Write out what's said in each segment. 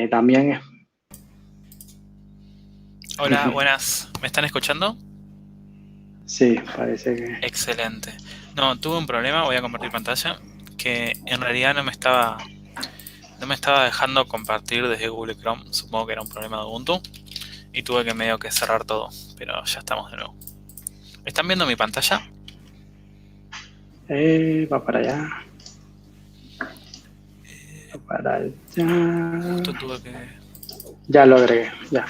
También, Hola, buenas. ¿Me están escuchando? sí, parece que... Excelente. No, tuve un problema, voy a compartir pantalla, que en realidad no me estaba dejando compartir desde Google Chrome. Supongo que era un problema de Ubuntu y tuve que medio que cerrar todo, pero ya estamos de nuevo. ¿Están viendo mi pantalla? Va para allá, va para allá. Justo tuve que... Ya lo agregué, ya.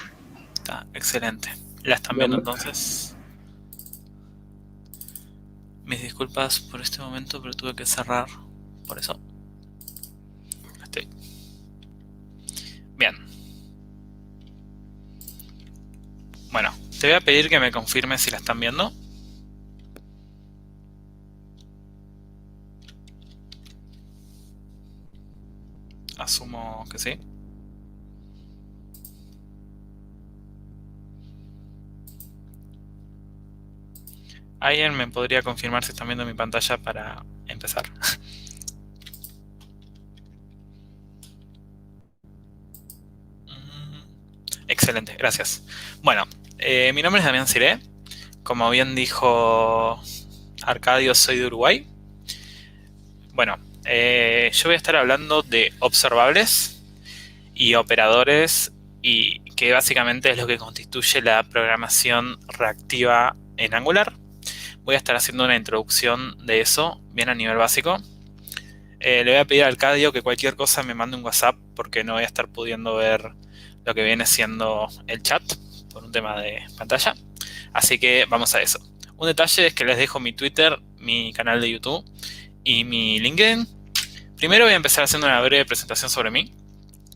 Está excelente. ¿La están Lo- viendo entonces? Mis disculpas por este momento, pero tuve que cerrar. Por eso. Estoy. Bien. Bueno, te voy a pedir que me confirmes si la están viendo. Asumo que sí. ¿Alguien me podría confirmar si están viendo mi pantalla para empezar? Excelente, gracias. Bueno, mi nombre es Damián Ciré. Como bien dijo Arcadio, soy de Uruguay. Bueno, yo voy a estar hablando de observables y operadores, y que básicamente es lo que constituye la programación reactiva en Angular. Voy a estar haciendo una introducción de eso, bien a nivel básico. Le voy a pedir a Arcadio que cualquier cosa me mande un WhatsApp porque no voy a estar pudiendo ver lo que viene siendo el chat por un tema de pantalla. Así que vamos a eso. Un detalle es que les dejo mi Twitter, mi canal de YouTube y mi LinkedIn. Primero voy a empezar haciendo una breve presentación sobre mí,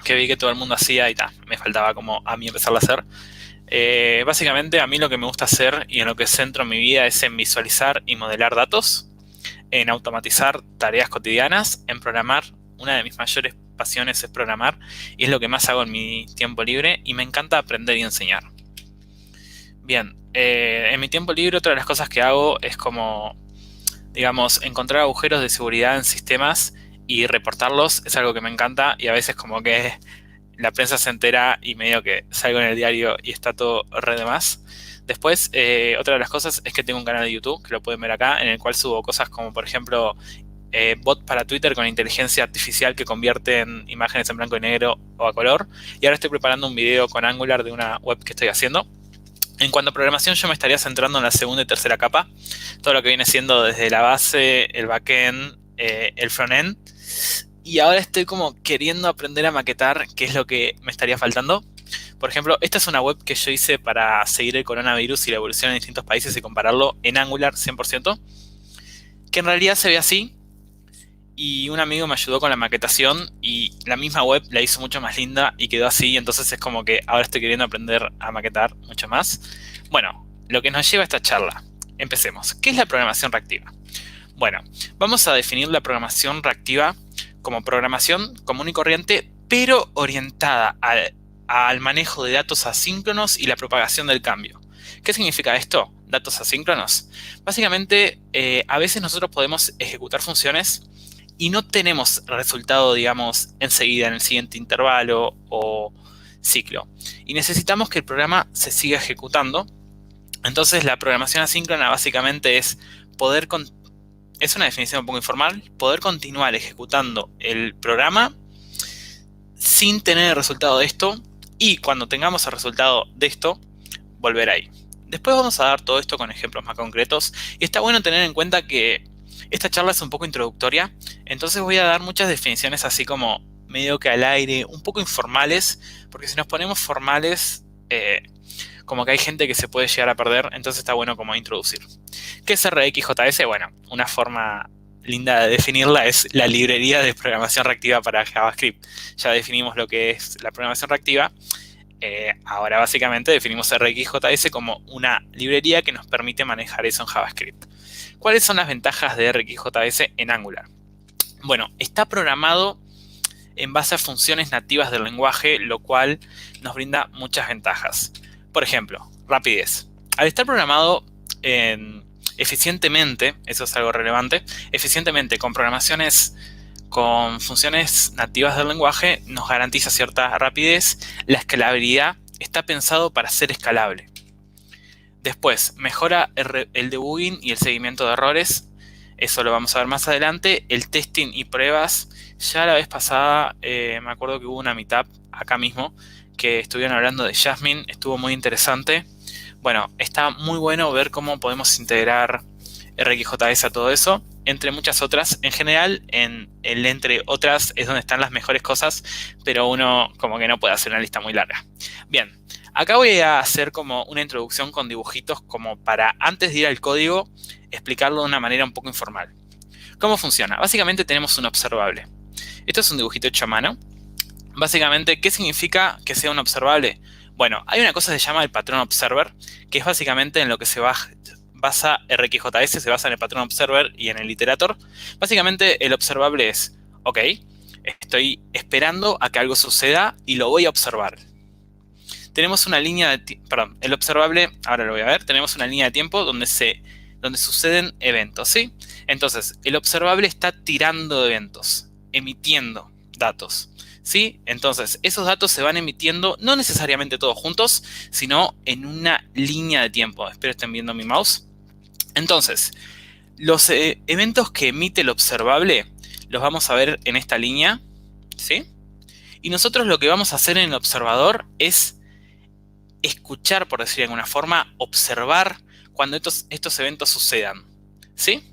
que vi que todo el mundo hacía y me faltaba como a mí empezarla a hacer. Básicamente a mí lo que me gusta hacer y en lo que centro mi vida es en visualizar y modelar datos, en automatizar tareas cotidianas, en programar. Una de mis mayores pasiones es programar y es lo que más hago en mi tiempo libre, y me encanta aprender y enseñar. Bien, en mi tiempo libre otra de las cosas que hago es como, digamos, encontrar agujeros de seguridad en sistemas y reportarlos. Es algo que me encanta y a veces como que la prensa se entera y medio que salgo en el diario y está todo re de más. Después, otra de las cosas es que tengo un canal de YouTube, que lo pueden ver acá, en el cual subo cosas como, por ejemplo, bot para Twitter con inteligencia artificial que convierte en imágenes en blanco y negro o a color. Y ahora estoy preparando un video con Angular de una web que estoy haciendo. En cuanto a programación, yo me estaría centrando en la segunda y tercera capa. Todo lo que viene siendo desde la base, el backend, el frontend. Y ahora estoy como queriendo aprender a maquetar, que es lo que me estaría faltando. Por ejemplo, esta es una web que yo hice para seguir el coronavirus y la evolución en distintos países y compararlo en Angular 100%, que en realidad se ve así. Y un amigo me ayudó con la maquetación y la misma web la hizo mucho más linda y quedó así. Entonces es como que ahora estoy queriendo aprender a maquetar mucho más. Bueno, lo que nos lleva a esta charla. Empecemos. ¿Qué es la programación reactiva? Bueno, vamos a definir la programación reactiva como programación común y corriente, pero orientada al manejo de datos asíncronos y la propagación del cambio. ¿Qué significa esto? Datos asíncronos. Básicamente, a veces nosotros podemos ejecutar funciones y no tenemos resultado, digamos, enseguida en el siguiente intervalo o ciclo. Y necesitamos que el programa se siga ejecutando. Entonces, la programación asíncrona básicamente es poder es una definición un poco informal, poder continuar ejecutando el programa sin tener el resultado de esto, y cuando tengamos el resultado de esto, volver ahí. Después vamos a dar todo esto con ejemplos más concretos, y está bueno tener en cuenta que esta charla es un poco introductoria, entonces voy a dar muchas definiciones así como medio que al aire, un poco informales, porque si nos ponemos formales, como que hay gente que se puede llegar a perder, entonces está bueno como introducir. ¿Qué es RxJS? Bueno, una forma linda de definirla es la librería de programación reactiva para JavaScript. Ya definimos lo que es la programación reactiva. Ahora básicamente definimos RxJS como una librería que nos permite manejar eso en JavaScript. ¿Cuáles son las ventajas de RxJS en Angular? Bueno, está programado en base a funciones nativas del lenguaje, lo cual nos brinda muchas ventajas. Por ejemplo, rapidez. Al estar programado eficientemente, eso es algo relevante, eficientemente con programaciones con funciones nativas del lenguaje nos garantiza cierta rapidez. La escalabilidad está pensado para ser escalable. Después, mejora el debugging y el seguimiento de errores. Eso lo vamos a ver más adelante. El testing y pruebas. Ya la vez pasada me acuerdo que hubo una meetup acá mismo que estuvieron hablando de Jasmine. Estuvo muy interesante. Bueno, está muy bueno ver cómo podemos integrar RxJS a todo eso, entre muchas otras. En general, en el entre otras es donde están las mejores cosas, pero uno como que no puede hacer una lista muy larga. Bien, acá voy a hacer como una introducción con dibujitos como para, antes de ir al código, explicarlo de una manera un poco informal. ¿Cómo funciona? Básicamente tenemos un observable. Esto es un dibujito hecho a mano. Básicamente, ¿qué significa que sea un observable? Bueno, hay una cosa que se llama el patrón observer, que es básicamente en lo que se basa RxJS, se basa en el patrón observer y en el iterator. Básicamente el observable es, ok, estoy esperando a que algo suceda y lo voy a observar. Tenemos una línea de tiempo, perdón, el observable, ahora lo voy a ver, tenemos una línea de tiempo donde suceden eventos, ¿sí? Entonces, el observable está tirando eventos, emitiendo datos, ¿sí? Entonces, esos datos se van emitiendo, no necesariamente todos juntos, sino en una línea de tiempo. Espero estén viendo mi mouse. Entonces, los eventos que emite el observable los vamos a ver en esta línea, ¿sí? Y nosotros lo que vamos a hacer en el observador es escuchar, por decir de alguna forma, observar cuando estos eventos sucedan, ¿sí?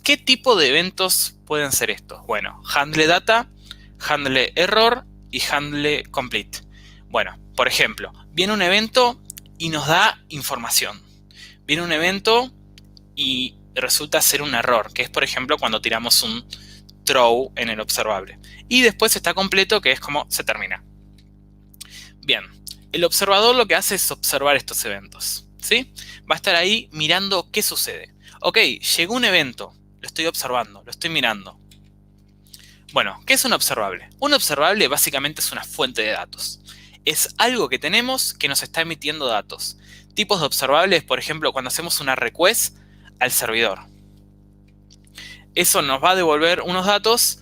¿Qué tipo de eventos pueden ser estos? Bueno, handle data, handle error y handle complete. Bueno, por ejemplo, viene un evento y nos da información. Viene un evento y resulta ser un error, que es, por ejemplo, cuando tiramos un throw en el observable. Y después está completo, que es como se termina. Bien, el observador lo que hace es observar estos eventos, ¿sí? Va a estar ahí mirando qué sucede. Ok, llegó un evento, lo estoy observando, lo estoy mirando. Bueno, ¿qué es un observable? Un observable básicamente es una fuente de datos. Es algo que tenemos que nos está emitiendo datos. Tipos de observables, por ejemplo, cuando hacemos una request al servidor. Eso nos va a devolver unos datos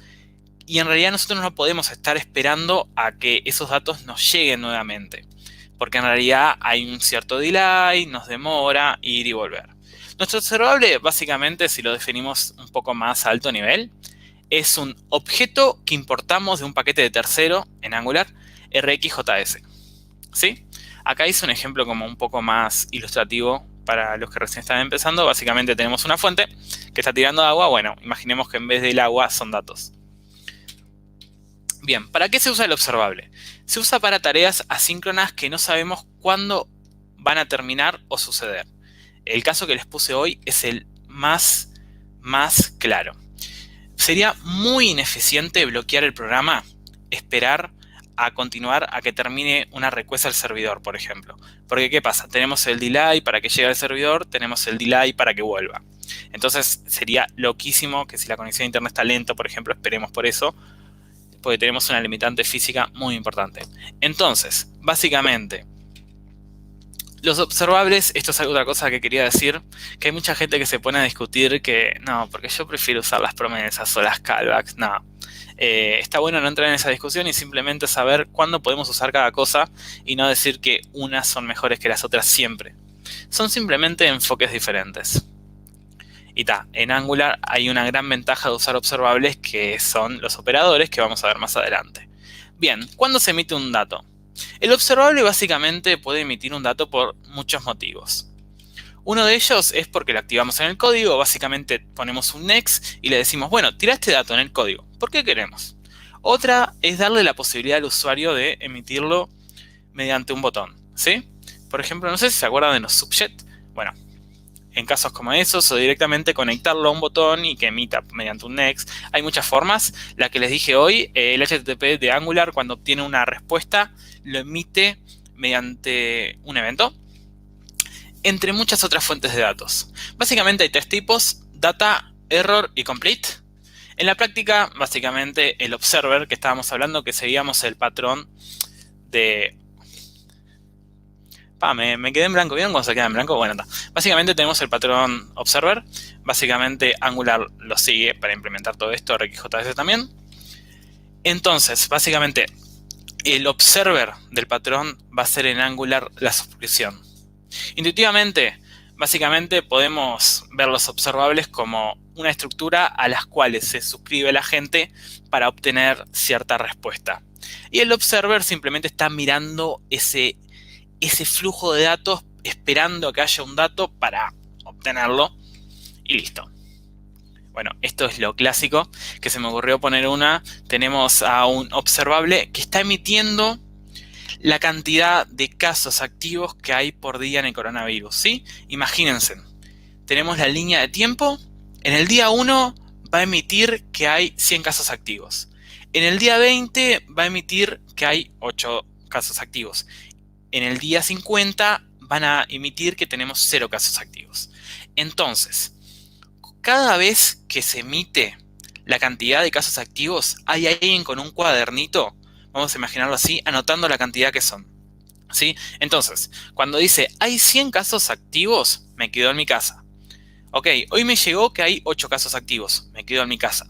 y en realidad nosotros no podemos estar esperando a que esos datos nos lleguen nuevamente. Porque en realidad hay un cierto delay, nos demora ir y volver. Nuestro observable, básicamente, si lo definimos un poco más a alto nivel, es un objeto que importamos de un paquete de tercero en Angular, RxJS. ¿Sí? Acá hice un ejemplo como un poco más ilustrativo para los que recién están empezando. Básicamente tenemos una fuente que está tirando agua. Bueno, imaginemos que en vez del agua son datos. Bien, ¿para qué se usa el observable? Se usa para tareas asíncronas que no sabemos cuándo van a terminar o suceder. El caso que les puse hoy es el más claro. Sería muy ineficiente bloquear el programa, esperar a continuar a que termine una request al servidor, por ejemplo. Porque, ¿qué pasa? Tenemos el delay para que llegue al servidor, tenemos el delay para que vuelva. Entonces, sería loquísimo que si la conexión a internet está lenta, por ejemplo, esperemos por eso, porque tenemos una limitante física muy importante. Entonces, básicamente, los observables, esto es otra cosa que quería decir, que hay mucha gente que se pone a discutir que no, porque yo prefiero usar las promesas o las callbacks, no. Está bueno no entrar en esa discusión y simplemente saber cuándo podemos usar cada cosa y no decir que unas son mejores que las otras siempre. Son simplemente enfoques diferentes. Y en Angular hay una gran ventaja de usar observables que son los operadores que vamos a ver más adelante. Bien, ¿cuándo se emite un dato? El observable básicamente puede emitir un dato por muchos motivos. Uno de ellos es porque lo activamos en el código, básicamente ponemos un next y le decimos, bueno, tira este dato en el código, ¿por qué queremos? Otra es darle la posibilidad al usuario de emitirlo mediante un botón, ¿sí? Por ejemplo, no sé si se acuerdan de los subjet. Bueno, en casos como esos, o directamente conectarlo a un botón y que emita mediante un next. Hay muchas formas. La que les dije hoy, el HTTP de Angular, cuando obtiene una respuesta, lo emite mediante un evento, entre muchas otras fuentes de datos. Básicamente hay tres tipos: data, error y complete. En la práctica, básicamente el observer que estábamos hablando, que seguíamos el patrón de Me quedé en blanco. ¿Vieron cuando se queda en blanco? Bueno, está. Básicamente tenemos el patrón observer. Básicamente Angular lo sigue para implementar todo esto, RxJS también. Entonces, básicamente, el observer del patrón va a ser en Angular la suscripción. Intuitivamente, básicamente podemos ver los observables como una estructura a las cuales se suscribe la gente para obtener cierta respuesta. Y el observer simplemente está mirando ese flujo de datos, esperando a que haya un dato para obtenerlo y listo. Bueno, esto es lo clásico que se me ocurrió poner una. Tenemos a un observable que está emitiendo la cantidad de casos activos que hay por día en el coronavirus, ¿sí? Imagínense, tenemos la línea de tiempo. En el día 1 va a emitir que hay 100 casos activos. En el día 20 va a emitir que hay 8 casos activos. En el día 50 van a emitir que tenemos 0 casos activos. Entonces, cada vez que se emite la cantidad de casos activos, hay alguien con un cuadernito, vamos a imaginarlo así, anotando la cantidad que son, ¿sí? Entonces, cuando dice hay 100 casos activos, me quedo en mi casa. Ok, hoy me llegó que hay 8 casos activos, me quedo en mi casa.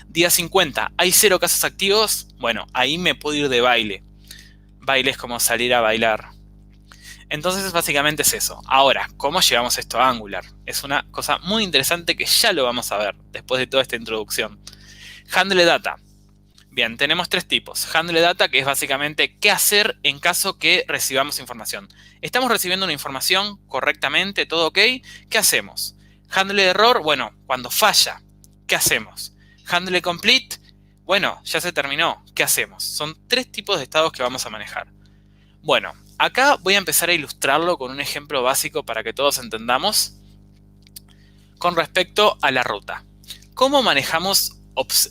Día 50, hay 0 casos activos, bueno, ahí me puedo ir de baile. Baile es como salir a bailar. Entonces básicamente es eso. Ahora, ¿cómo llevamos esto a Angular? Es una cosa muy interesante que ya lo vamos a ver después de toda esta introducción. Handle Data. Bien, tenemos 3 tipos. Handle Data, que es básicamente qué hacer en caso que recibamos información. Estamos recibiendo una información correctamente, todo ok, ¿qué hacemos? Handle Error, bueno, cuando falla, ¿qué hacemos? Handle Complete, bueno, ya se terminó, ¿qué hacemos? Son 3 tipos de estados que vamos a manejar. Bueno, acá voy a empezar a ilustrarlo con un ejemplo básico para que todos entendamos con respecto a la ruta. ¿Cómo manejamos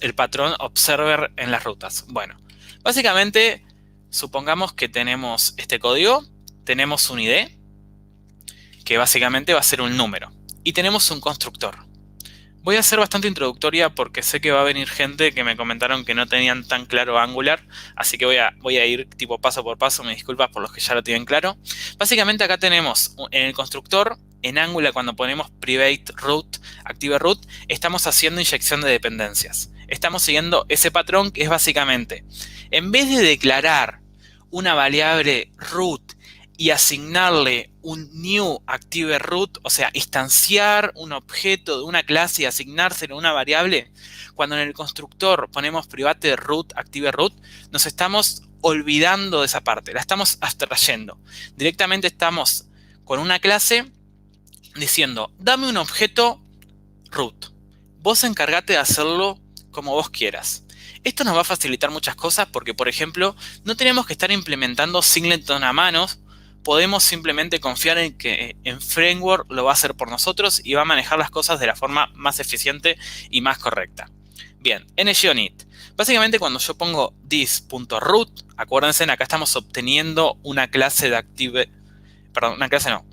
el patrón observer en las rutas? Bueno, básicamente supongamos que tenemos este código, tenemos un ID, que básicamente va a ser un número, y tenemos un constructor. Voy a ser bastante introductoria porque sé que va a venir gente que me comentaron que no tenían tan claro Angular, así que voy a ir tipo paso por paso, me disculpas por los que ya lo tienen claro. Básicamente acá tenemos en el constructor, en Angular cuando ponemos private root, active root, estamos haciendo inyección de dependencias. Estamos siguiendo ese patrón que es básicamente, en vez de declarar una variable root y asignarle un new active root, o sea, instanciar un objeto de una clase y asignárselo a una variable, cuando en el constructor ponemos private root, active root, nos estamos olvidando de esa parte, la estamos abstrayendo. Directamente estamos con una clase diciendo, dame un objeto root. Vos encargate de hacerlo como vos quieras. Esto nos va a facilitar muchas cosas porque, por ejemplo, no tenemos que estar implementando singleton a mano. Podemos simplemente confiar en que en Framework lo va a hacer por nosotros y va a manejar las cosas de la forma más eficiente y más correcta. Bien, NGOnIt. Básicamente cuando yo pongo this.root, acuérdense, acá estamos obteniendo una clase de active, perdón,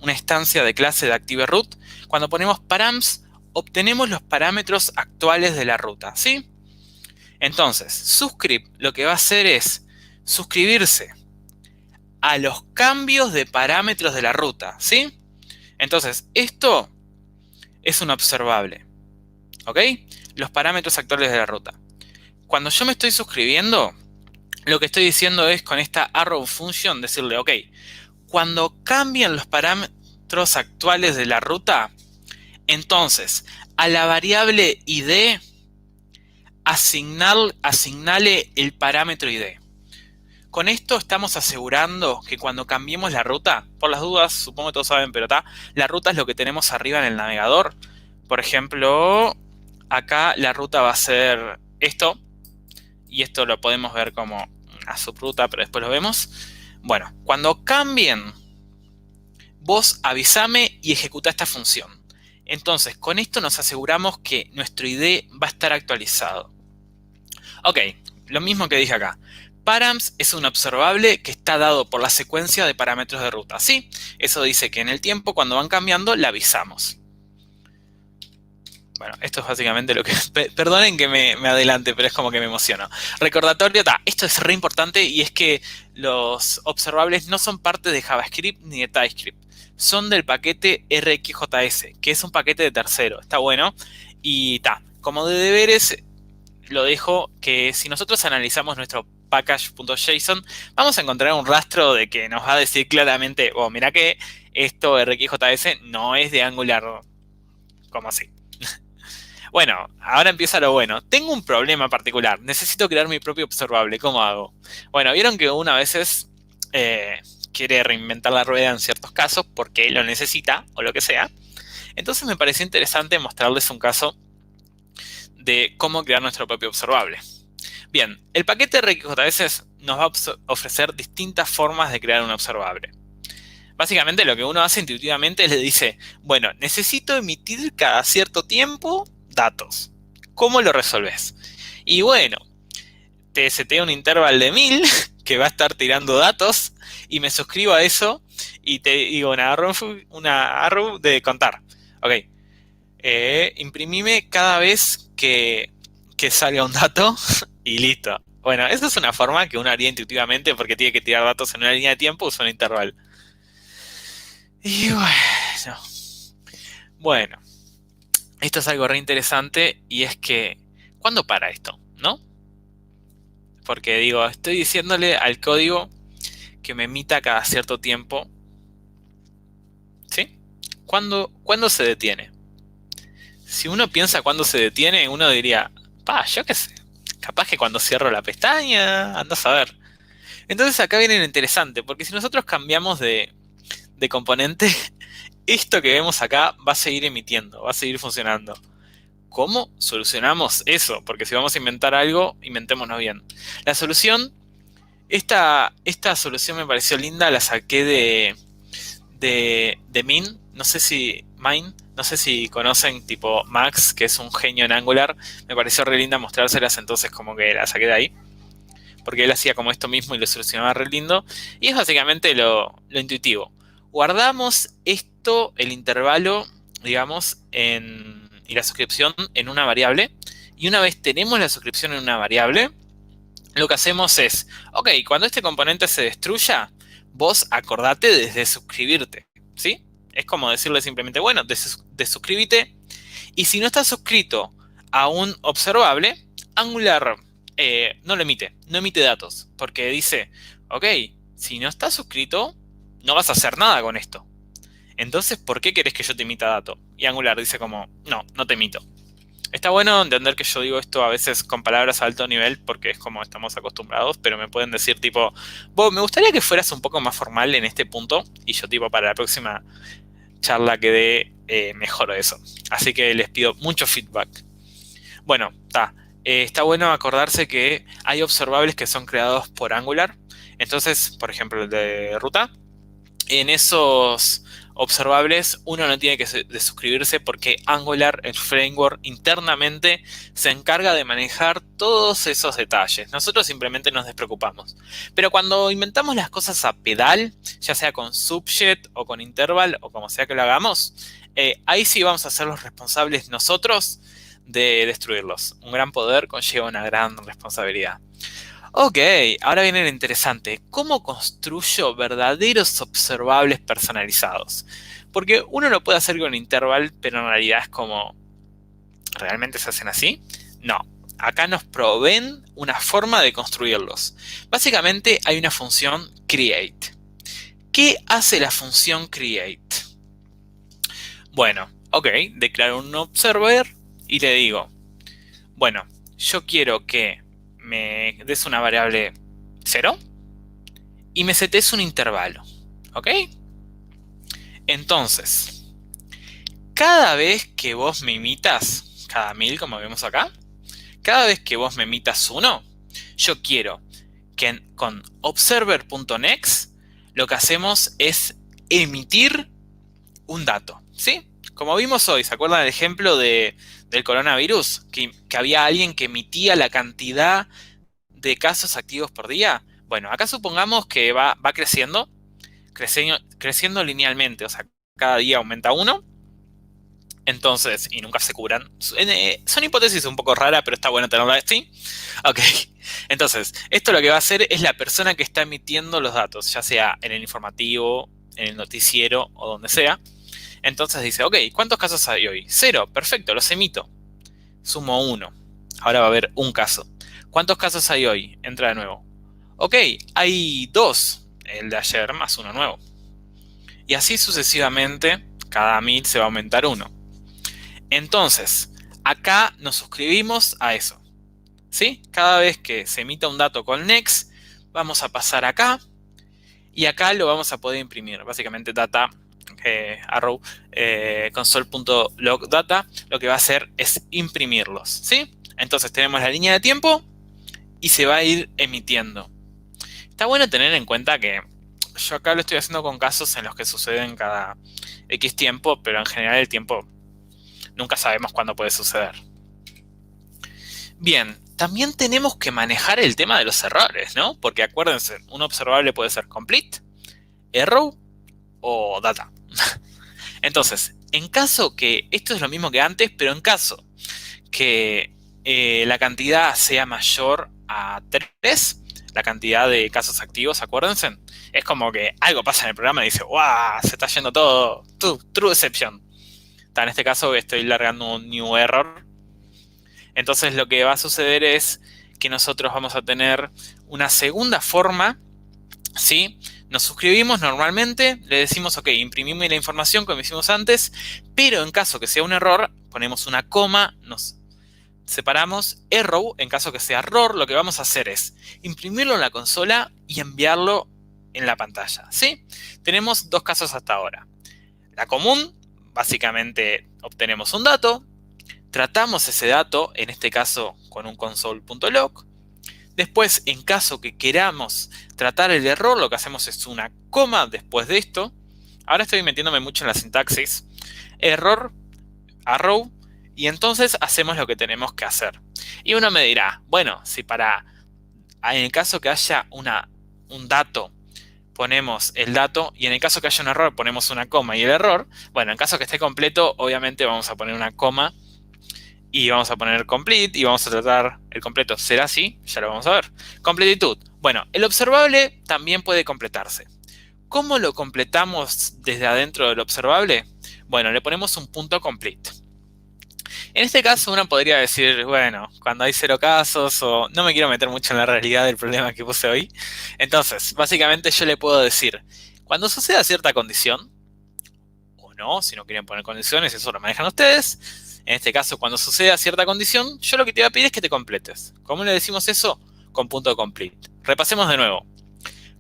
una instancia de clase de active root. Cuando ponemos params, obtenemos los parámetros actuales de la ruta, ¿sí? Entonces, subscript lo que va a hacer es suscribirse a los cambios de parámetros de la ruta, ¿sí? Entonces, esto es un observable, ¿ok? Los parámetros actuales de la ruta. Cuando yo me estoy suscribiendo, lo que estoy diciendo es con esta arrow function decirle, ok, cuando cambien los parámetros actuales de la ruta, entonces a la variable id asignale el parámetro id. Con esto estamos asegurando que cuando cambiemos la ruta, por las dudas, supongo que todos saben, pero la ruta es lo que tenemos arriba en el navegador. Por ejemplo, acá la ruta va a ser esto, y esto lo podemos ver como una subruta, pero después lo vemos. Bueno, cuando cambien, vos avísame y ejecuta esta función. Entonces, con esto nos aseguramos que nuestro ID va a estar actualizado. Ok, lo mismo que dije acá. Params es un observable que está dado por la secuencia de parámetros de ruta. ¿Sí? Eso dice que en el tiempo, cuando van cambiando, le avisamos. Bueno, esto es básicamente lo que... Perdonen que me adelante, pero es como que me emociono. Recordatorio, esto es re importante y es que los observables no son parte de JavaScript ni de TypeScript. Son del paquete RxJS, que es un paquete de tercero. Está bueno. Y como de deberes, lo dejo que si nosotros analizamos nuestro package.json, vamos a encontrar un rastro de que nos va a decir claramente, oh, mira que esto RxJS no es de Angular, como así. Bueno, ahora empieza lo bueno. Tengo un problema particular. Necesito crear mi propio observable. ¿Cómo hago? Bueno, vieron que uno a veces quiere reinventar la rueda en ciertos casos porque lo necesita o lo que sea. Entonces me pareció interesante mostrarles un caso de cómo crear nuestro propio observable. Bien, el paquete RxJS nos va a ofrecer distintas formas de crear un observable. Básicamente lo que uno hace intuitivamente es le dice, bueno, necesito emitir cada cierto tiempo datos. ¿Cómo lo resolves? Y bueno, te setea un interval de 1000 que va a estar tirando datos y me suscribo a eso y te digo una arrow de contar. Ok, imprimime cada vez que salga un dato y listo. Bueno, esa es una forma que uno haría intuitivamente porque tiene que tirar datos en una línea de tiempo, usa un intervalo. Y bueno, esto es algo re interesante y es que, ¿cuándo para esto? ¿No? Porque digo, estoy diciéndole al código que me emita cada cierto tiempo. ¿Sí? ¿Cuándo se detiene? Si uno piensa cuándo se detiene, uno diría, yo qué sé, capaz que cuando cierro la pestaña, anda a saber. Entonces acá viene lo interesante, porque si nosotros cambiamos de componente, esto que vemos acá va a seguir emitiendo, va a seguir funcionando. ¿Cómo solucionamos eso? Porque si vamos a inventar algo, inventémonos bien. La solución, esta solución me pareció linda, la saqué de Min, no sé si conocen, tipo Max, que es un genio en Angular. Me pareció re linda mostrárselas, entonces como que la saqué de ahí. Porque él hacía como esto mismo y lo solucionaba re lindo. Y es básicamente lo intuitivo. Guardamos esto, el intervalo, digamos, y la suscripción en una variable. Y una vez tenemos la suscripción en una variable, lo que hacemos es, ok, cuando este componente se destruya, vos acordate de desuscribirte, ¿sí? Es como decirle simplemente, bueno, desuscríbete. Y si no estás suscrito a un observable, Angular no lo emite, no emite datos. Porque dice, ok, si no estás suscrito, no vas a hacer nada con esto. Entonces, ¿por qué querés que yo te emita dato? Y Angular dice como, no te emito. Está bueno entender que yo digo esto a veces con palabras a alto nivel porque es como estamos acostumbrados, pero me pueden decir tipo, vos, me gustaría que fueras un poco más formal en este punto y yo tipo para la próxima charla que dé mejoro eso. Así que les pido mucho feedback. Bueno, está bueno acordarse que hay observables que son creados por Angular. Entonces, por ejemplo, el de ruta, en esos observables uno no tiene que desuscribirse porque Angular, el framework, internamente se encarga de manejar todos esos detalles. Nosotros simplemente nos despreocupamos. Pero cuando inventamos las cosas a pedal, ya sea con subjet o con interval o como sea que lo hagamos, ahí sí vamos a ser los responsables nosotros de destruirlos. Un gran poder conlleva una gran responsabilidad. Ok, ahora viene lo interesante. ¿Cómo construyo verdaderos observables personalizados? Porque uno lo puede hacer con interval, pero en realidad es como, ¿realmente se hacen así? No. Acá nos proveen una forma de construirlos. Básicamente hay una función create. ¿Qué hace la función create? Bueno, ok, declaro un observer y le digo, bueno, yo quiero que me des una variable 0 y me setes un intervalo, ¿ok? Entonces, cada vez que vos me imitas, cada 1000 como vemos acá, cada vez que vos me imitas 1, yo quiero que con observer.next lo que hacemos es emitir un dato, ¿sí? Como vimos hoy, ¿se acuerdan del ejemplo del coronavirus? Que había alguien que emitía la cantidad de casos activos por día. Bueno, acá supongamos que va creciendo linealmente, o sea, cada día aumenta 1. Entonces, y nunca se curan. Son hipótesis un poco raras, pero está bueno tenerla así. Ok. Entonces, esto lo que va a hacer es la persona que está emitiendo los datos, ya sea en el informativo, en el noticiero o donde sea. Entonces dice, ok, ¿cuántos casos hay hoy? 0, perfecto, los emito. Sumo 1. Ahora va a haber un caso. ¿Cuántos casos hay hoy? Entra de nuevo. Ok, hay 2, el de ayer más uno nuevo. Y así sucesivamente, cada 1000 se va a aumentar 1. Entonces, acá nos suscribimos a eso. ¿Sí? Cada vez que se emita un dato con next, vamos a pasar acá y acá lo vamos a poder imprimir. Básicamente data arrow console.log data lo que va a hacer es imprimirlos. ¿Sí? Entonces tenemos la línea de tiempo y se va a ir emitiendo. Está bueno tener en cuenta que yo acá lo estoy haciendo con casos en los que suceden cada X tiempo, pero en general el tiempo nunca sabemos cuándo puede suceder. Bien, también tenemos que manejar el tema de los errores, ¿no? Porque acuérdense, un observable puede ser complete, error o data. Entonces, en caso que, esto es lo mismo que antes, pero en caso que la cantidad sea mayor a 3, la cantidad de casos activos, acuérdense, es como que algo pasa en el programa y dice, ¡guau! Se está yendo todo, true exception. En este caso estoy largando un new error. Entonces lo que va a suceder es que nosotros vamos a tener una segunda forma, ¿sí? Nos suscribimos normalmente, le decimos, ok, imprimimos la información como hicimos antes, pero en caso que sea un error, ponemos una coma, nos separamos, error, en caso que sea error, lo que vamos a hacer es imprimirlo en la consola y enviarlo en la pantalla, ¿sí? Tenemos 2 casos hasta ahora. La común, básicamente obtenemos un dato, tratamos ese dato, en este caso con un console.log. Después, en caso que queramos tratar el error, lo que hacemos es una coma después de esto. Ahora estoy metiéndome mucho en la sintaxis. Error, arrow, y entonces hacemos lo que tenemos que hacer. Y uno me dirá, bueno, si en el caso que haya un dato, ponemos el dato, y en el caso que haya un error, ponemos una coma y el error, bueno, en caso que esté completo, obviamente vamos a poner una coma y vamos a poner complete y vamos a tratar el completo. ¿Será así? Ya lo vamos a ver. Completitud. Bueno, el observable también puede completarse. ¿Cómo lo completamos desde adentro del observable? Bueno, le ponemos un punto complete. En este caso uno podría decir, bueno, cuando hay 0 casos, o no me quiero meter mucho en la realidad del problema que puse hoy. Entonces, básicamente yo le puedo decir, cuando suceda cierta condición, o no, si no quieren poner condiciones, eso lo manejan ustedes. En este caso, cuando suceda cierta condición, yo lo que te voy a pedir es que te completes. ¿Cómo le decimos eso? Con punto complete. Repasemos de nuevo.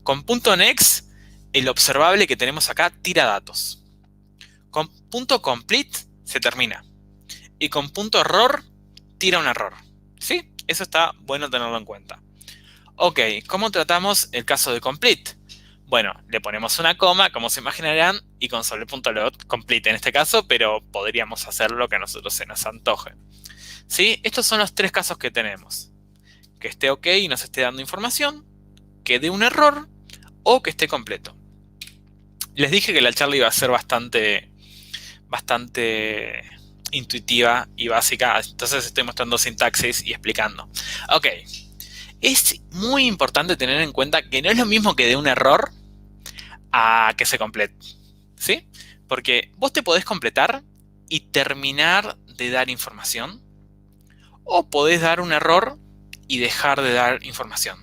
Con punto next, el observable que tenemos acá tira datos. Con punto complete se termina. Y con punto error, tira un error. ¿Sí? Eso está bueno tenerlo en cuenta. Ok, ¿cómo tratamos el caso de complete? Bueno, le ponemos una coma, como se imaginarán, y console.log complete en este caso, pero podríamos hacer lo que a nosotros se nos antoje. ¿Sí? Estos son los 3 casos que tenemos. Que esté ok y nos esté dando información, que dé un error o que esté completo. Les dije que la charla iba a ser bastante intuitiva y básica, entonces estoy mostrando sintaxis y explicando. Ok, es muy importante tener en cuenta que no es lo mismo que dé un error a que se complete, ¿sí? Porque vos te podés completar y terminar de dar información, o podés dar un error y dejar de dar información,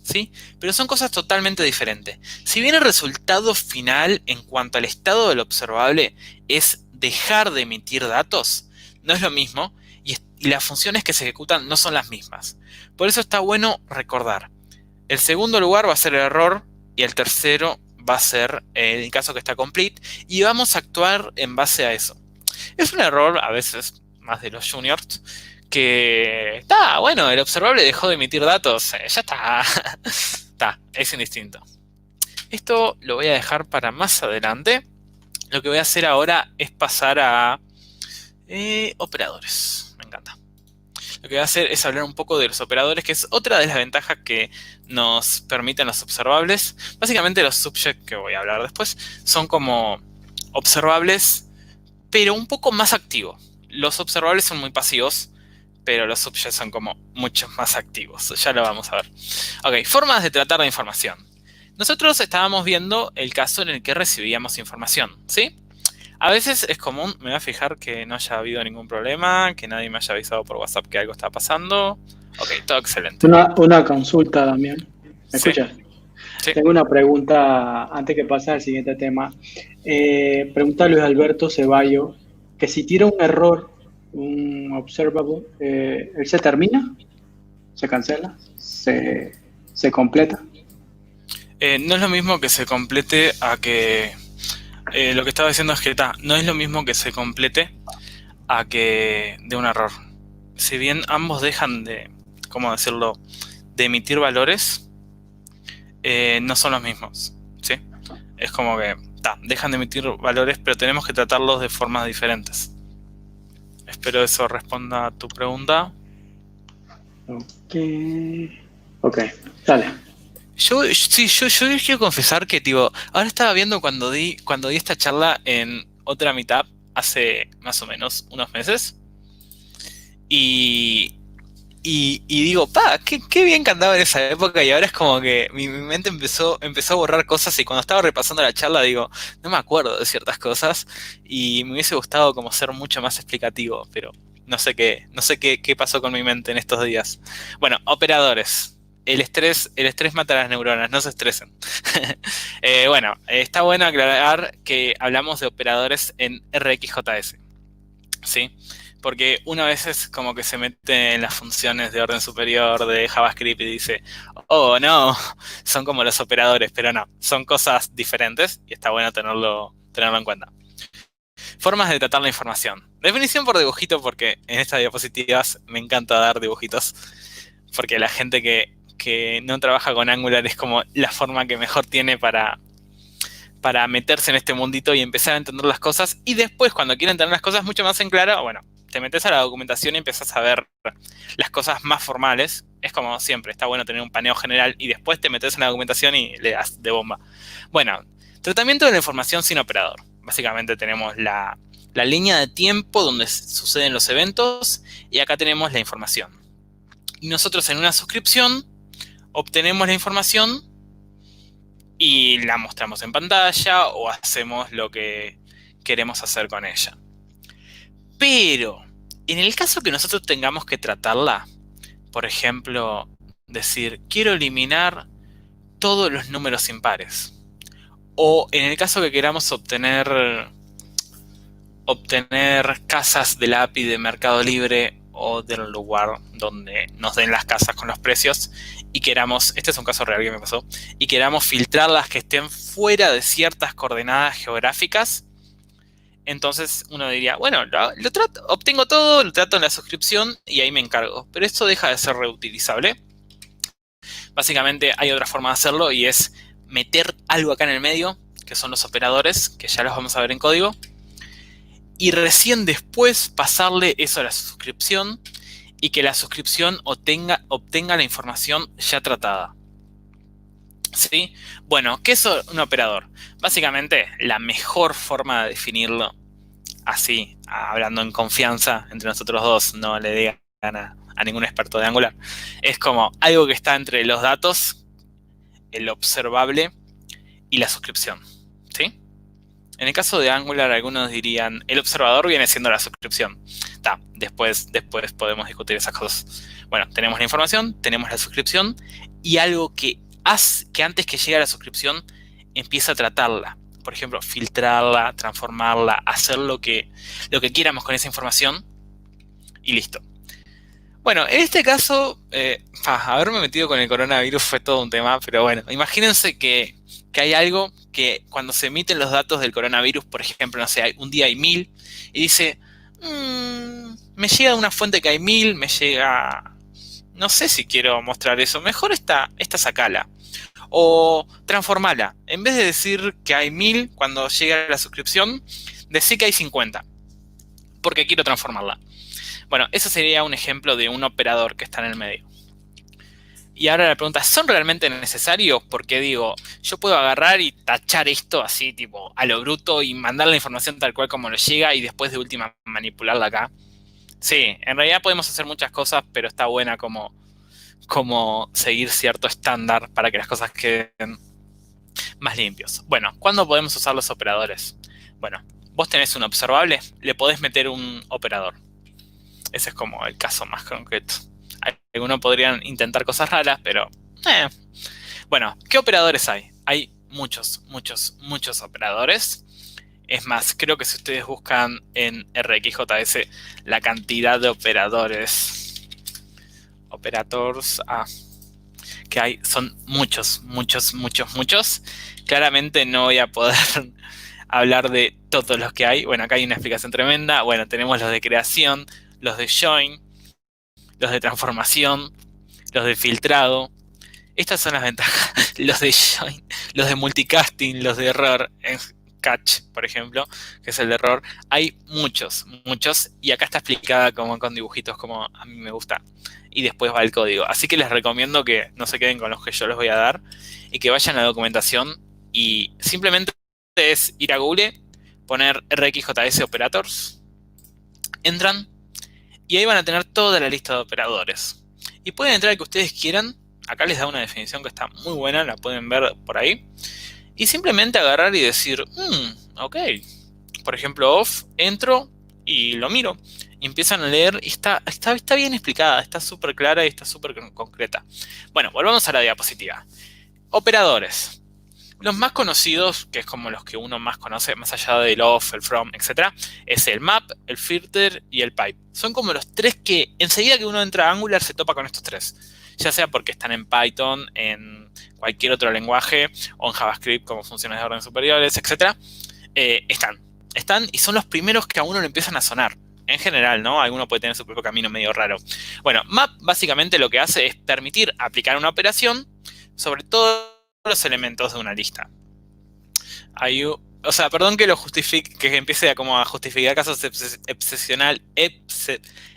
¿sí? Pero son cosas totalmente diferentes. Si bien el resultado final en cuanto al estado del observable es dejar de emitir datos, no es lo mismo y las funciones que se ejecutan no son las mismas. Por eso está bueno recordar. El segundo lugar va a ser el error y el tercero va a ser el caso que está complete y vamos a actuar en base a eso. Es un error a veces más de los juniors que está, bueno, el observable dejó de emitir datos, ya está, está, es indistinto. Esto lo voy a dejar para más adelante. Lo que voy a hacer ahora es pasar a operadores. Me encanta. Lo que voy a hacer es hablar un poco de los operadores, que es otra de las ventajas que nos permiten los observables. Básicamente los subject, que voy a hablar después, son como observables pero un poco más activo. Los observables son muy pasivos, pero los subjects son como muchos más activos. Ya lo vamos a ver. Ok, formas de tratar la información. Nosotros estábamos viendo el caso en el que recibíamos información, ¿sí? A veces es común, me voy a fijar que no haya habido ningún problema, que nadie me haya avisado por WhatsApp que algo está pasando. Ok, todo excelente. Una consulta, Damián. ¿Me Sí, escuchas? sí. Tengo una pregunta antes que pase al siguiente tema. Pregunta Luis Alberto Ceballo que si tira un error, un observable, ¿él se termina? ¿Se cancela? ¿Se completa? No es lo mismo que se complete a que... lo que estaba diciendo es que no es lo mismo que se complete a que de un error. Si bien ambos dejan de, ¿cómo decirlo?, de emitir valores, no son los mismos, ¿sí? Es como que dejan de emitir valores, pero tenemos que tratarlos de formas diferentes. Espero eso responda a tu pregunta. Ok, dale. Yo quiero confesar que, tipo, ahora estaba viendo cuando di esta charla en otra meetup hace más o menos unos meses. Y digo, qué bien que andaba en esa época. Y ahora es como que mi mente empezó a borrar cosas. Y cuando estaba repasando la charla, digo, no me acuerdo de ciertas cosas. Y me hubiese gustado como ser mucho más explicativo. Pero no sé qué pasó con mi mente en estos días. Bueno, operadores. El estrés mata a las neuronas, no se estresen. Bueno, está bueno aclarar que hablamos de operadores en RxJS, ¿sí? Porque una vez es como que se mete en las funciones de orden superior de JavaScript y dice, oh no, son como los operadores, pero no, son cosas diferentes y está bueno tenerlo en cuenta. Formas de tratar la información. Definición por dibujito, porque en estas diapositivas me encanta dar dibujitos, porque la gente que no trabaja con Angular es como la forma que mejor tiene para meterse en este mundito y empezar a entender las cosas. Y después, cuando quieren tener las cosas mucho más en claro, bueno, te metes a la documentación y empezás a ver las cosas más formales. Es como siempre, está bueno tener un paneo general y después te metes en la documentación y le das de bomba. Bueno, tratamiento de la información sin operador. Básicamente tenemos la línea de tiempo donde suceden los eventos y acá tenemos la información. Y nosotros en una suscripción obtenemos la información y la mostramos en pantalla o hacemos lo que queremos hacer con ella. Pero, en el caso que nosotros tengamos que tratarla, por ejemplo, decir, quiero eliminar todos los números impares. O en el caso que queramos obtener casas de la API de Mercado Libre o del lugar donde nos den las casas con los precios y queramos, este es un caso real que me pasó, y queramos filtrar las que estén fuera de ciertas coordenadas geográficas, entonces uno diría, bueno, obtengo todo, lo trato en la suscripción y ahí me encargo. Pero esto deja de ser reutilizable. Básicamente hay otra forma de hacerlo y es meter algo acá en el medio, que son los operadores, que ya los vamos a ver en código, y recién después pasarle eso a la suscripción y que la suscripción obtenga la información ya tratada. ¿Sí? Bueno, ¿qué es un operador? Básicamente, la mejor forma de definirlo, así, hablando en confianza entre nosotros dos, no le digan a ningún experto de Angular, es como algo que está entre los datos, el observable y la suscripción. ¿Sí? En el caso de Angular, algunos dirían, el observador viene siendo la suscripción. Después podemos discutir esas cosas. Bueno, tenemos la información, tenemos la suscripción y algo que antes que llegue a la suscripción empieza a tratarla. Por ejemplo, filtrarla, transformarla, hacer lo que quieramos con esa información y listo. Bueno, en este caso, haberme metido con el coronavirus fue todo un tema, pero bueno, imagínense que hay algo que cuando se emiten los datos del coronavirus, por ejemplo, no sé, un día hay 1000 y dice, me llega de una fuente que hay 1000, me llega, no sé si quiero mostrar eso, mejor esta sacala o transformala. En vez de decir que hay 1000 cuando llega la suscripción, decir que hay 50 porque quiero transformarla. Bueno, eso sería un ejemplo de un operador que está en el medio. Y ahora la pregunta, ¿son realmente necesarios? Porque digo, yo puedo agarrar y tachar esto así, tipo, a lo bruto y mandar la información tal cual como lo llega y después de última manipularla acá. Sí, en realidad podemos hacer muchas cosas, pero está buena como seguir cierto estándar para que las cosas queden más limpios. Bueno, ¿cuándo podemos usar los operadores? Bueno, vos tenés un observable, le podés meter un operador. Ese es como el caso más concreto. Algunos podrían intentar cosas raras, pero... Bueno, ¿qué operadores hay? Hay muchos, muchos, muchos operadores. Es más, creo que si ustedes buscan en RxJS la cantidad de operadores... Operators... que hay, son muchos, muchos, muchos, muchos. Claramente no voy a poder hablar de todos los que hay. Bueno, acá hay una explicación tremenda. Bueno, tenemos los de creación, los de join, los de transformación, los de filtrado. Estas son las ventajas. Los de join, los de multicasting, los de error, catch, por ejemplo, que es el de error. Hay muchos, muchos. Y acá está explicada como con dibujitos como a mí me gusta. Y después va el código. Así que les recomiendo que no se queden con los que yo les voy a dar y que vayan a la documentación y simplemente es ir a Google, poner RxJS Operators, entran y ahí van a tener toda la lista de operadores. Y pueden entrar al que ustedes quieran. Acá les da una definición que está muy buena, la pueden ver por ahí. Y simplemente agarrar y decir, ok. Por ejemplo, off, entro y lo miro. Y empiezan a leer y está bien explicada, está súper clara y está súper concreta. Bueno, volvamos a la diapositiva. Operadores. Los más conocidos, que es como los que uno más conoce, más allá del off, el from, etc., es el map, el filter y el pipe. Son como los tres que enseguida que uno entra a Angular se topa con estos tres. Ya sea porque están en Python, en cualquier otro lenguaje, o en JavaScript como funciones de orden superiores, etc. Están y son los primeros que a uno le empiezan a sonar. En general, ¿no? Alguno puede tener su propio camino medio raro. Bueno, map básicamente lo que hace es permitir aplicar una operación sobre todos los elementos de una lista. Perdón que lo justifique, que empiece a justificar casos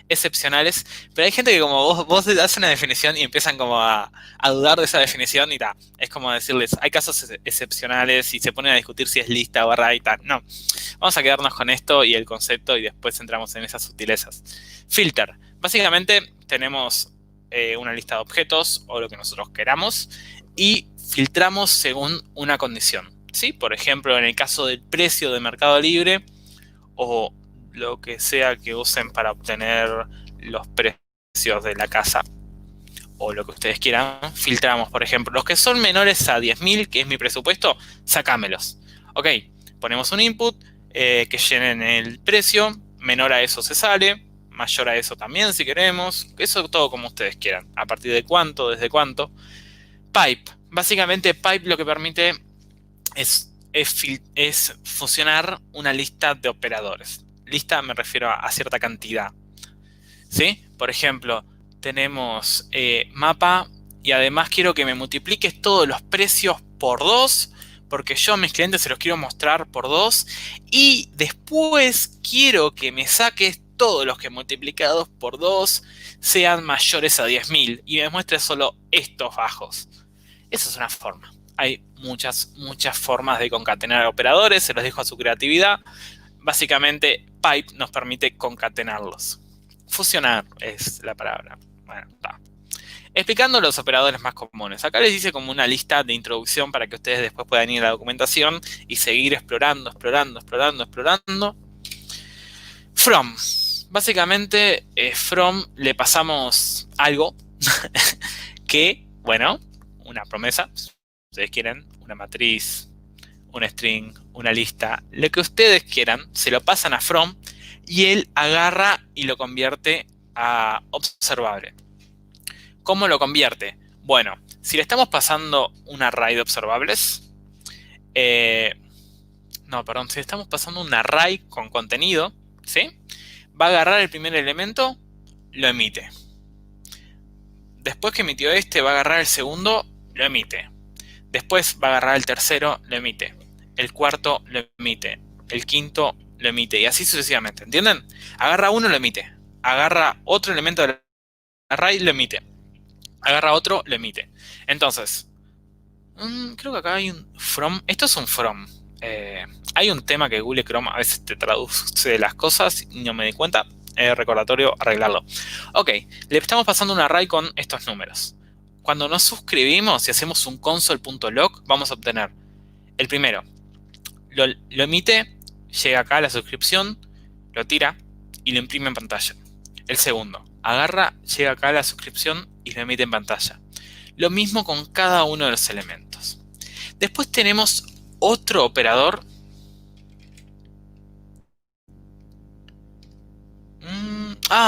excepcionales, pero hay gente que como vos das una definición y empiezan como a dudar de esa definición y tal. Es como decirles, hay casos excepcionales y se ponen a discutir si es lista o array y tal. No, vamos a quedarnos con esto y el concepto y después entramos en esas sutilezas. Filter. Básicamente tenemos una lista de objetos o lo que nosotros queramos y filtramos según una condición. ¿Sí? Por ejemplo, en el caso del precio de Mercado Libre o lo que sea que usen para obtener los precios de la casa o lo que ustedes quieran, filtramos, por ejemplo, los que son menores a 10.000, que es mi presupuesto, sacámelos. Ok, ponemos un input que llenen el precio, menor a eso se sale, mayor a eso también si queremos, eso todo como ustedes quieran, a partir de cuánto, desde cuánto. Pipe, básicamente pipe lo que permite es fusionar una lista de operadores. Lista me refiero a cierta cantidad. ¿Sí? Por ejemplo, tenemos mapa y además quiero que me multipliques todos los precios por 2 porque yo a mis clientes se los quiero mostrar por 2 y después quiero que me saques todos los que multiplicados por 2 sean mayores a 10.000 y me muestres solo estos bajos. Esa es una forma. Hay muchas, muchas formas de concatenar operadores, se los dejo a su creatividad. Básicamente, pipe nos permite concatenarlos. Fusionar es la palabra. Bueno, está. Explicando los operadores más comunes. Acá les hice como una lista de introducción para que ustedes después puedan ir a la documentación y seguir explorando. From. Básicamente, from le pasamos algo que, bueno, una promesa. Ustedes quieren una matriz, un string, una lista, lo que ustedes quieran, se lo pasan a from y él agarra y lo convierte a observable. ¿Cómo lo convierte? Bueno, si le estamos pasando un array de observables, si le estamos pasando un array con contenido, ¿sí? Va a agarrar el primer elemento, lo emite. Después que emitió este, va a agarrar el segundo, lo emite. Después va a agarrar el tercero, lo emite. El cuarto lo emite. El quinto lo emite. Y así sucesivamente. ¿Entienden? Agarra uno, lo emite. Agarra otro elemento del array, lo emite. agarra otro, lo emite. Entonces, creo que acá hay un from. Esto es un from. Hay un tema que Google Chrome a veces te traduce las cosas y no me di cuenta. Recordatorio, arreglarlo. Ok, le estamos pasando un array con estos números. Cuando nos suscribimos y hacemos un console.log, vamos a obtener el primero. Lo emite, llega acá a la suscripción, lo tira y lo imprime en pantalla. El segundo, agarra, llega acá a la suscripción y lo emite en pantalla. Lo mismo con cada uno de los elementos. Después tenemos otro operador.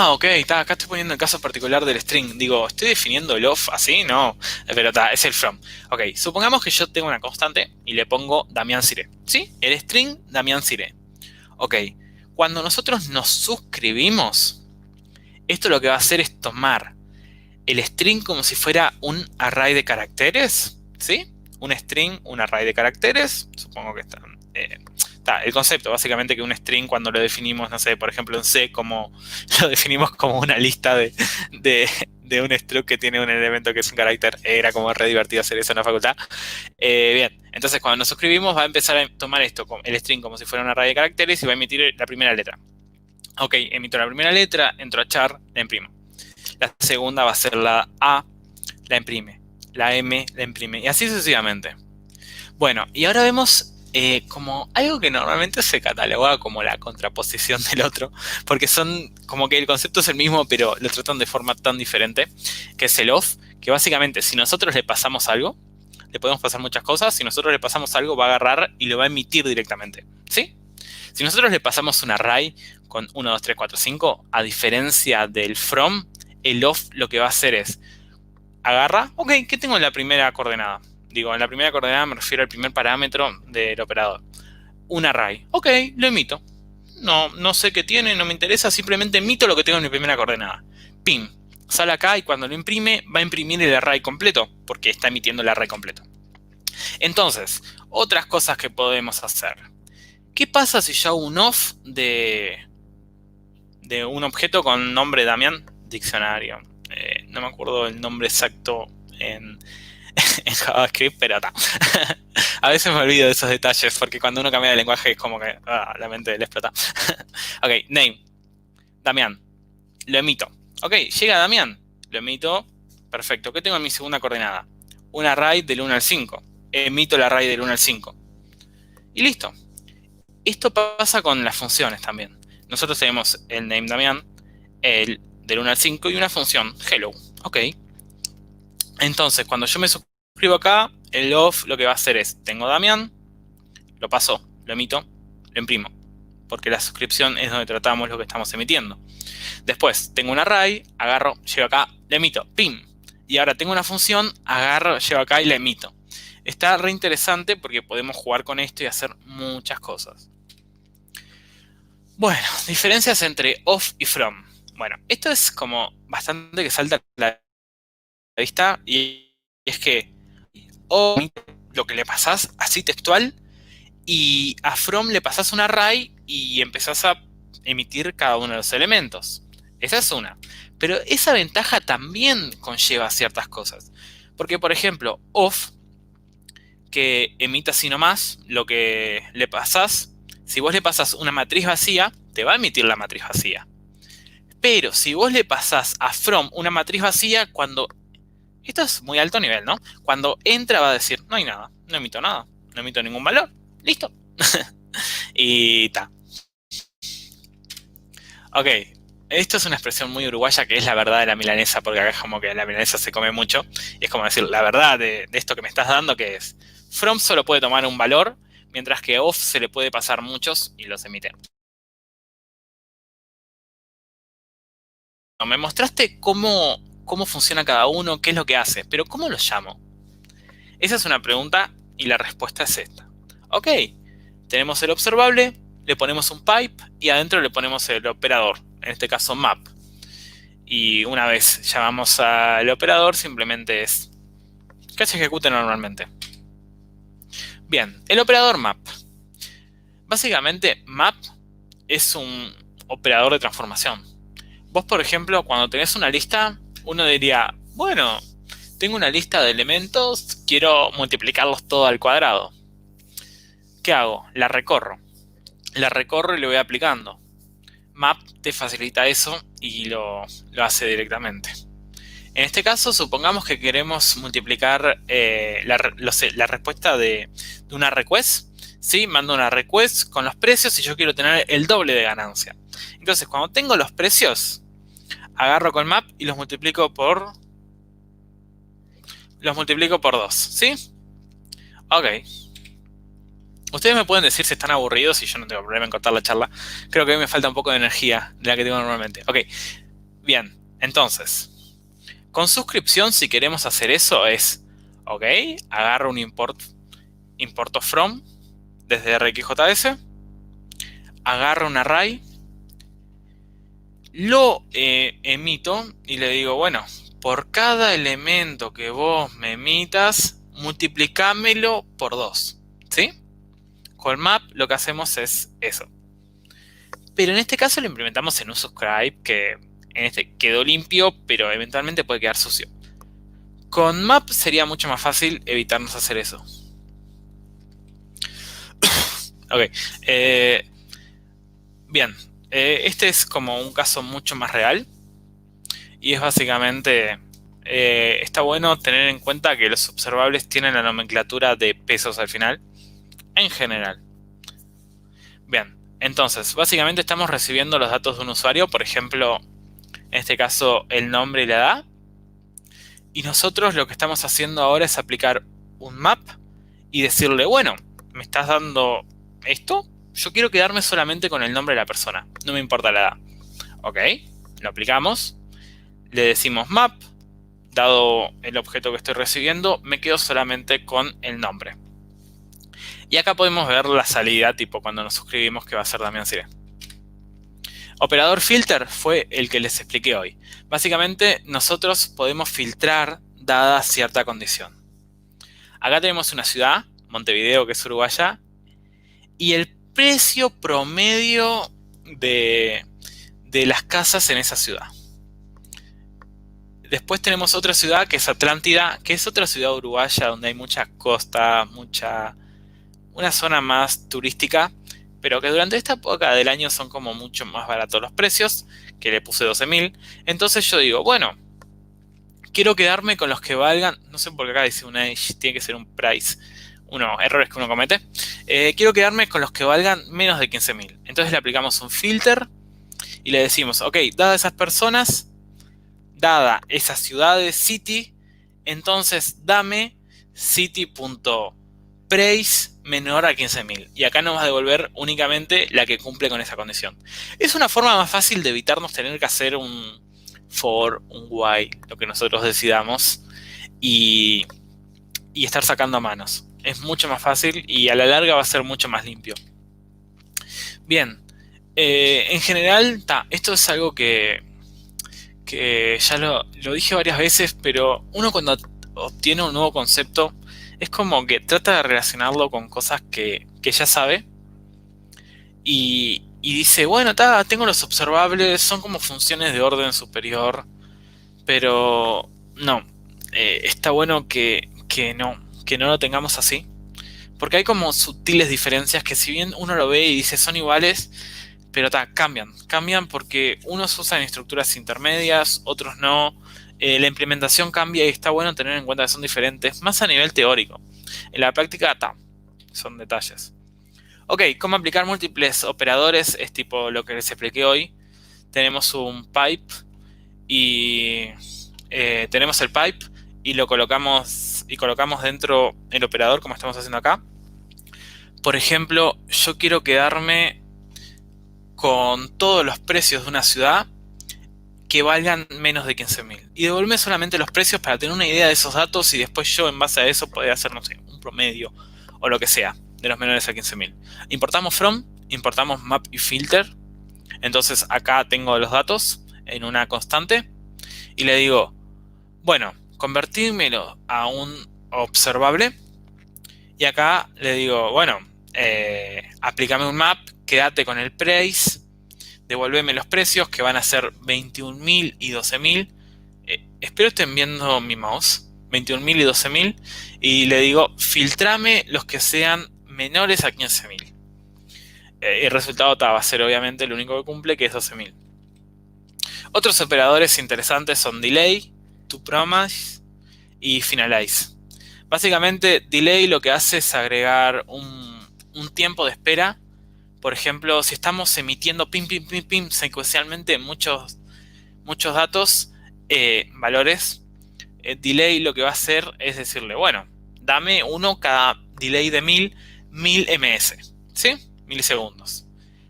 Ok, acá estoy poniendo el caso particular del string. Digo, ¿estoy definiendo el off así? No, pero es el from. Ok, supongamos que yo tengo una constante y le pongo Damián Siré. ¿Sí? El string Damián Siré. Ok, cuando nosotros nos suscribimos, esto lo que va a hacer es tomar el string como si fuera un array de caracteres, ¿sí? Un string, un array de caracteres, supongo que está el concepto, básicamente que un string cuando lo definimos, no sé, por ejemplo en C, como lo definimos como una lista de un struct que tiene un elemento que es un carácter, era como re divertido hacer eso en la facultad. Bien, entonces cuando nos suscribimos va a empezar a tomar esto, el string como si fuera un array de caracteres y va a emitir la primera letra. Ok, emito la primera letra, entro a char, la imprimo. La segunda va a ser la A, la imprime. La M, la imprime. Y así sucesivamente. Bueno, y ahora vemos como algo que normalmente se cataloga como la contraposición del otro, porque son como que el concepto es el mismo, pero lo tratan de forma tan diferente, que es el off, que básicamente si nosotros le pasamos algo, le podemos pasar muchas cosas, si nosotros le pasamos algo va a agarrar y lo va a emitir directamente, ¿sí? Si nosotros le pasamos un array con 1, 2, 3, 4, 5, a diferencia del from, el off lo que va a hacer es agarra, ok, ¿qué tengo en la primera coordenada? Digo, en la primera coordenada me refiero al primer parámetro del operador. Un array. Ok, lo emito. No sé qué tiene, no me interesa, simplemente emito lo que tengo en mi primera coordenada. Pim. Sale acá y cuando lo imprime va a imprimir el array completo, porque está emitiendo el array completo. Entonces, otras cosas que podemos hacer. ¿Qué pasa si yo hago un off de un objeto con nombre Damián? Diccionario. No me acuerdo el nombre exacto en JavaScript, pero está. A veces me olvido de esos detalles porque cuando uno cambia de lenguaje es como que la mente le explota. Ok, name. Damián. Lo emito. Ok, llega Damián. Lo emito. Perfecto. ¿Qué tengo en mi segunda coordenada? Un array del 1 al 5. Emito el array del 1 al 5. Y listo. Esto pasa con las funciones también. Nosotros tenemos el name Damián, el del 1 al 5 y una función hello. Ok. Entonces, cuando yo me suscribo acá, el off lo que va a hacer es, tengo Damián, lo paso, lo emito, lo imprimo. Porque la suscripción es donde tratamos lo que estamos emitiendo. Después, tengo un array, agarro, llevo acá, le emito, pim. Y ahora tengo una función, agarro, llevo acá y la emito. Está re interesante porque podemos jugar con esto y hacer muchas cosas. Bueno, diferencias entre off y from. Bueno, esto es como bastante que salta a la vista y es que off lo que le pasás así textual y a from le pasás un array y empezás a emitir cada uno de los elementos. Esa es una. Pero esa ventaja también conlleva ciertas cosas. Porque, por ejemplo, off, que emita así nomás lo que le pasás, si vos le pasás una matriz vacía, te va a emitir la matriz vacía. Pero si vos le pasás a from una matriz vacía, cuando... Esto es muy alto nivel, ¿no? Cuando entra va a decir, no hay nada, no emito nada, no emito ningún valor. Listo. Y ta. Ok, esto es una expresión muy uruguaya que es la verdad de la milanesa, porque acá es como que la milanesa se come mucho. Y es como decir, la verdad de esto que me estás dando, que es, from solo puede tomar un valor, mientras que off se le puede pasar muchos y los emite. Me mostraste cómo funciona cada uno, qué es lo que hace, pero ¿cómo lo llamo? Esa es una pregunta y la respuesta es esta. Ok, tenemos el observable, le ponemos un pipe y adentro le ponemos el operador, en este caso map. Y una vez llamamos al operador, simplemente es que se ejecute normalmente. Bien, el operador map. Básicamente, map es un operador de transformación. Vos, por ejemplo, cuando tenés una lista, uno diría, bueno, tengo una lista de elementos, quiero multiplicarlos todo al cuadrado. ¿Qué hago? La recorro y le voy aplicando. Map te facilita eso y lo hace directamente. En este caso, supongamos que queremos multiplicar la respuesta de una request. ¿Sí? Mando una request con los precios y yo quiero tener el doble de ganancia. Entonces, cuando tengo los precios, agarro con map y los multiplico por 2. ¿Sí? Ok. Ustedes me pueden decir si están aburridos y yo no tengo problema en cortar la charla. Creo que a mí me falta un poco de energía de la que tengo normalmente. Ok. Bien. Entonces, con suscripción, si queremos hacer eso, es, ok, agarro un importo from desde RxJS, agarro un array, lo emito y le digo, bueno, por cada elemento que vos me emitas, multiplicámelo por 2, ¿sí? Con map lo que hacemos es eso. Pero en este caso lo implementamos en un subscribe que en este quedó limpio, pero eventualmente puede quedar sucio. Con map sería mucho más fácil evitarnos hacer eso. Ok. Bien. Este es como un caso mucho más real. Y es básicamente... está bueno tener en cuenta que los observables tienen la nomenclatura de pesos al final. En general. Bien. Entonces, básicamente estamos recibiendo los datos de un usuario. Por ejemplo, en este caso, el nombre y la edad. Y nosotros lo que estamos haciendo ahora es aplicar un map y decirle, bueno, me estás dando esto, yo quiero quedarme solamente con el nombre de la persona, no me importa la edad. Ok, lo aplicamos, le decimos map, dado el objeto que estoy recibiendo, me quedo solamente con el nombre. Y acá podemos ver la salida, tipo cuando nos suscribimos, que va a ser Damián Cire. Operador filter fue el que les expliqué hoy. Básicamente, nosotros podemos filtrar dada cierta condición. Acá tenemos una ciudad, Montevideo, que es uruguaya, y el precio promedio de las casas en esa ciudad. Después tenemos otra ciudad que es Atlántida, que es otra ciudad uruguaya donde hay mucha costa, una zona más turística, pero que durante esta época del año son como mucho más baratos los precios, que le puse 12.000. Entonces yo digo, bueno, quiero quedarme con los que valgan, no sé por qué acá dice un age, tiene que ser un price, errores que uno comete. Quiero quedarme con los que valgan menos de 15.000. Entonces le aplicamos un filter y le decimos, ok, dadas esas personas, dada esas ciudades, city, entonces dame city.price menor a 15.000. Y acá nos va a devolver únicamente la que cumple con esa condición. Es una forma más fácil de evitarnos tener que hacer un for, un while, lo que nosotros decidamos, y estar sacando a manos. Es mucho más fácil y a la larga va a ser mucho más limpio. Bien, en general, esto es algo que ya lo dije varias veces, pero uno cuando obtiene un nuevo concepto es como que trata de relacionarlo con cosas que ya sabe y dice, bueno, tengo los observables, son como funciones de orden superior, pero no, está bueno que no lo tengamos así, porque hay como sutiles diferencias que si bien uno lo ve y dice son iguales, pero cambian porque unos usan estructuras intermedias, otros no. La implementación cambia y está bueno tener en cuenta que son diferentes, más a nivel teórico. En la práctica, son detalles. Ok, ¿cómo aplicar múltiples operadores? Es tipo lo que les expliqué hoy. Tenemos un pipe y tenemos el pipe y lo colocamos dentro el operador como estamos haciendo acá. Por ejemplo, yo quiero quedarme con todos los precios de una ciudad que valgan menos de 15.000 y devolverme solamente los precios para tener una idea de esos datos y después yo en base a eso poder hacer, no sé, un promedio o lo que sea de los menores a 15.000. Importamos from, importamos map y filter. Entonces acá tengo los datos en una constante y le digo, bueno, convertímelo a un observable y acá le digo, bueno, aplícame un map, quédate con el price, devolveme los precios que van a ser 21.000 y 12.000. Espero estén viendo mi mouse. 21.000 y 12.000, y le digo, filtrame los que sean menores a 15.000. El resultado va a ser obviamente el único que cumple, que es 12.000. Otros operadores interesantes son delay, toPromise y finalize. Básicamente, delay lo que hace es agregar un tiempo de espera. Por ejemplo, si estamos emitiendo pim, pim, pim, pim, secuencialmente muchos datos, valores, delay lo que va a hacer es decirle, bueno, dame uno cada delay de 1000 ms, ¿sí? Milisegundos.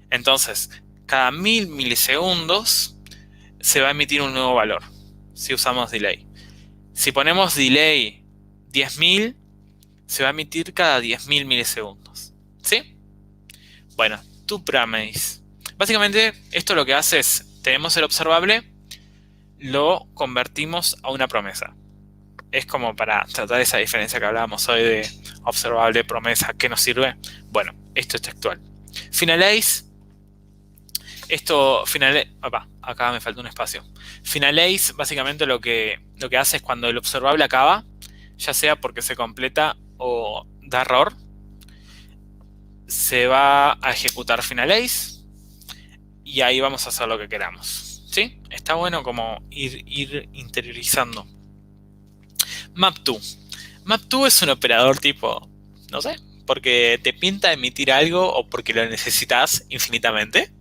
Entonces, cada 1000 milisegundos se va a emitir un nuevo valor, si usamos delay. Si ponemos delay 10.000, se va a emitir cada 10.000 milisegundos, ¿sí? Bueno, toPromise. Básicamente, esto lo que hace es, tenemos el observable, lo convertimos a una promesa. Es como para tratar esa diferencia que hablábamos hoy de observable, promesa, ¿qué nos sirve? Bueno, esto es textual. Finalize. Acá me faltó un espacio. Finalize, básicamente lo que hace es cuando el observable acaba, ya sea porque se completa o da error, se va a ejecutar finalize y ahí vamos a hacer lo que queramos, ¿sí? Está bueno como ir interiorizando. Map2. Map2 es un operador tipo, no sé, porque te pinta emitir algo o porque lo necesitas infinitamente.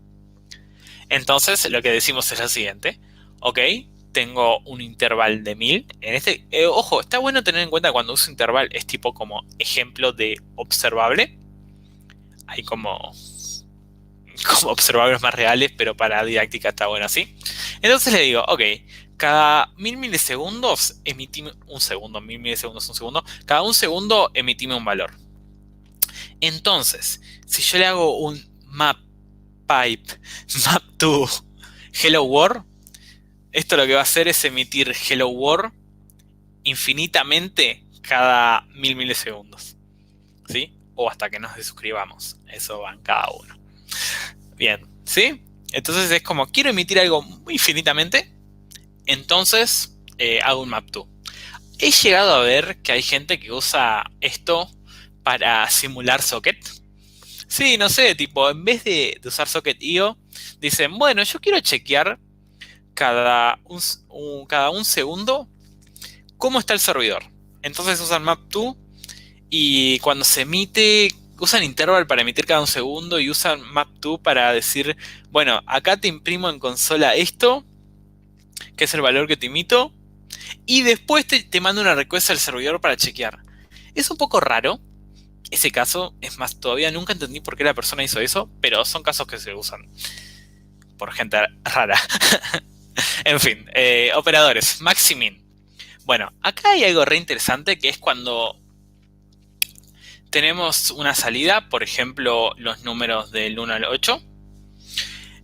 Entonces lo que decimos es lo siguiente. Ok, tengo un interval de 1000. Ojo, está bueno tener en cuenta cuando uso interval es tipo como ejemplo de observable. Hay como observables más reales, pero para didáctica está bueno así. Entonces le digo, ok, cada 1000 milisegundos emitime un segundo. 1000 milisegundos un segundo. Cada un segundo emitime un valor. Entonces, si yo le hago un map2 hello world, esto lo que va a hacer es emitir hello world infinitamente cada 1000 milisegundos, ¿sí? O hasta que nos desuscribamos. Eso va en cada uno. Bien, ¿sí? Entonces es como, quiero emitir algo infinitamente, entonces hago un map2. He llegado a ver que hay gente que usa esto para simular socket. Sí, no sé, tipo, en vez de usar socket.io, dicen, bueno, yo quiero chequear cada un segundo cómo está el servidor. Entonces usan map2 y cuando se emite, usan interval para emitir cada un segundo y usan map2 para decir, bueno, acá te imprimo en consola esto, que es el valor que te emito, y después te mando una request al servidor para chequear. Es un poco raro ese caso, es más, todavía nunca entendí por qué la persona hizo eso, pero son casos que se usan por gente rara. En fin, operadores, max y min. Bueno, acá hay algo re interesante que es cuando tenemos una salida, por ejemplo, los números del 1 al 8.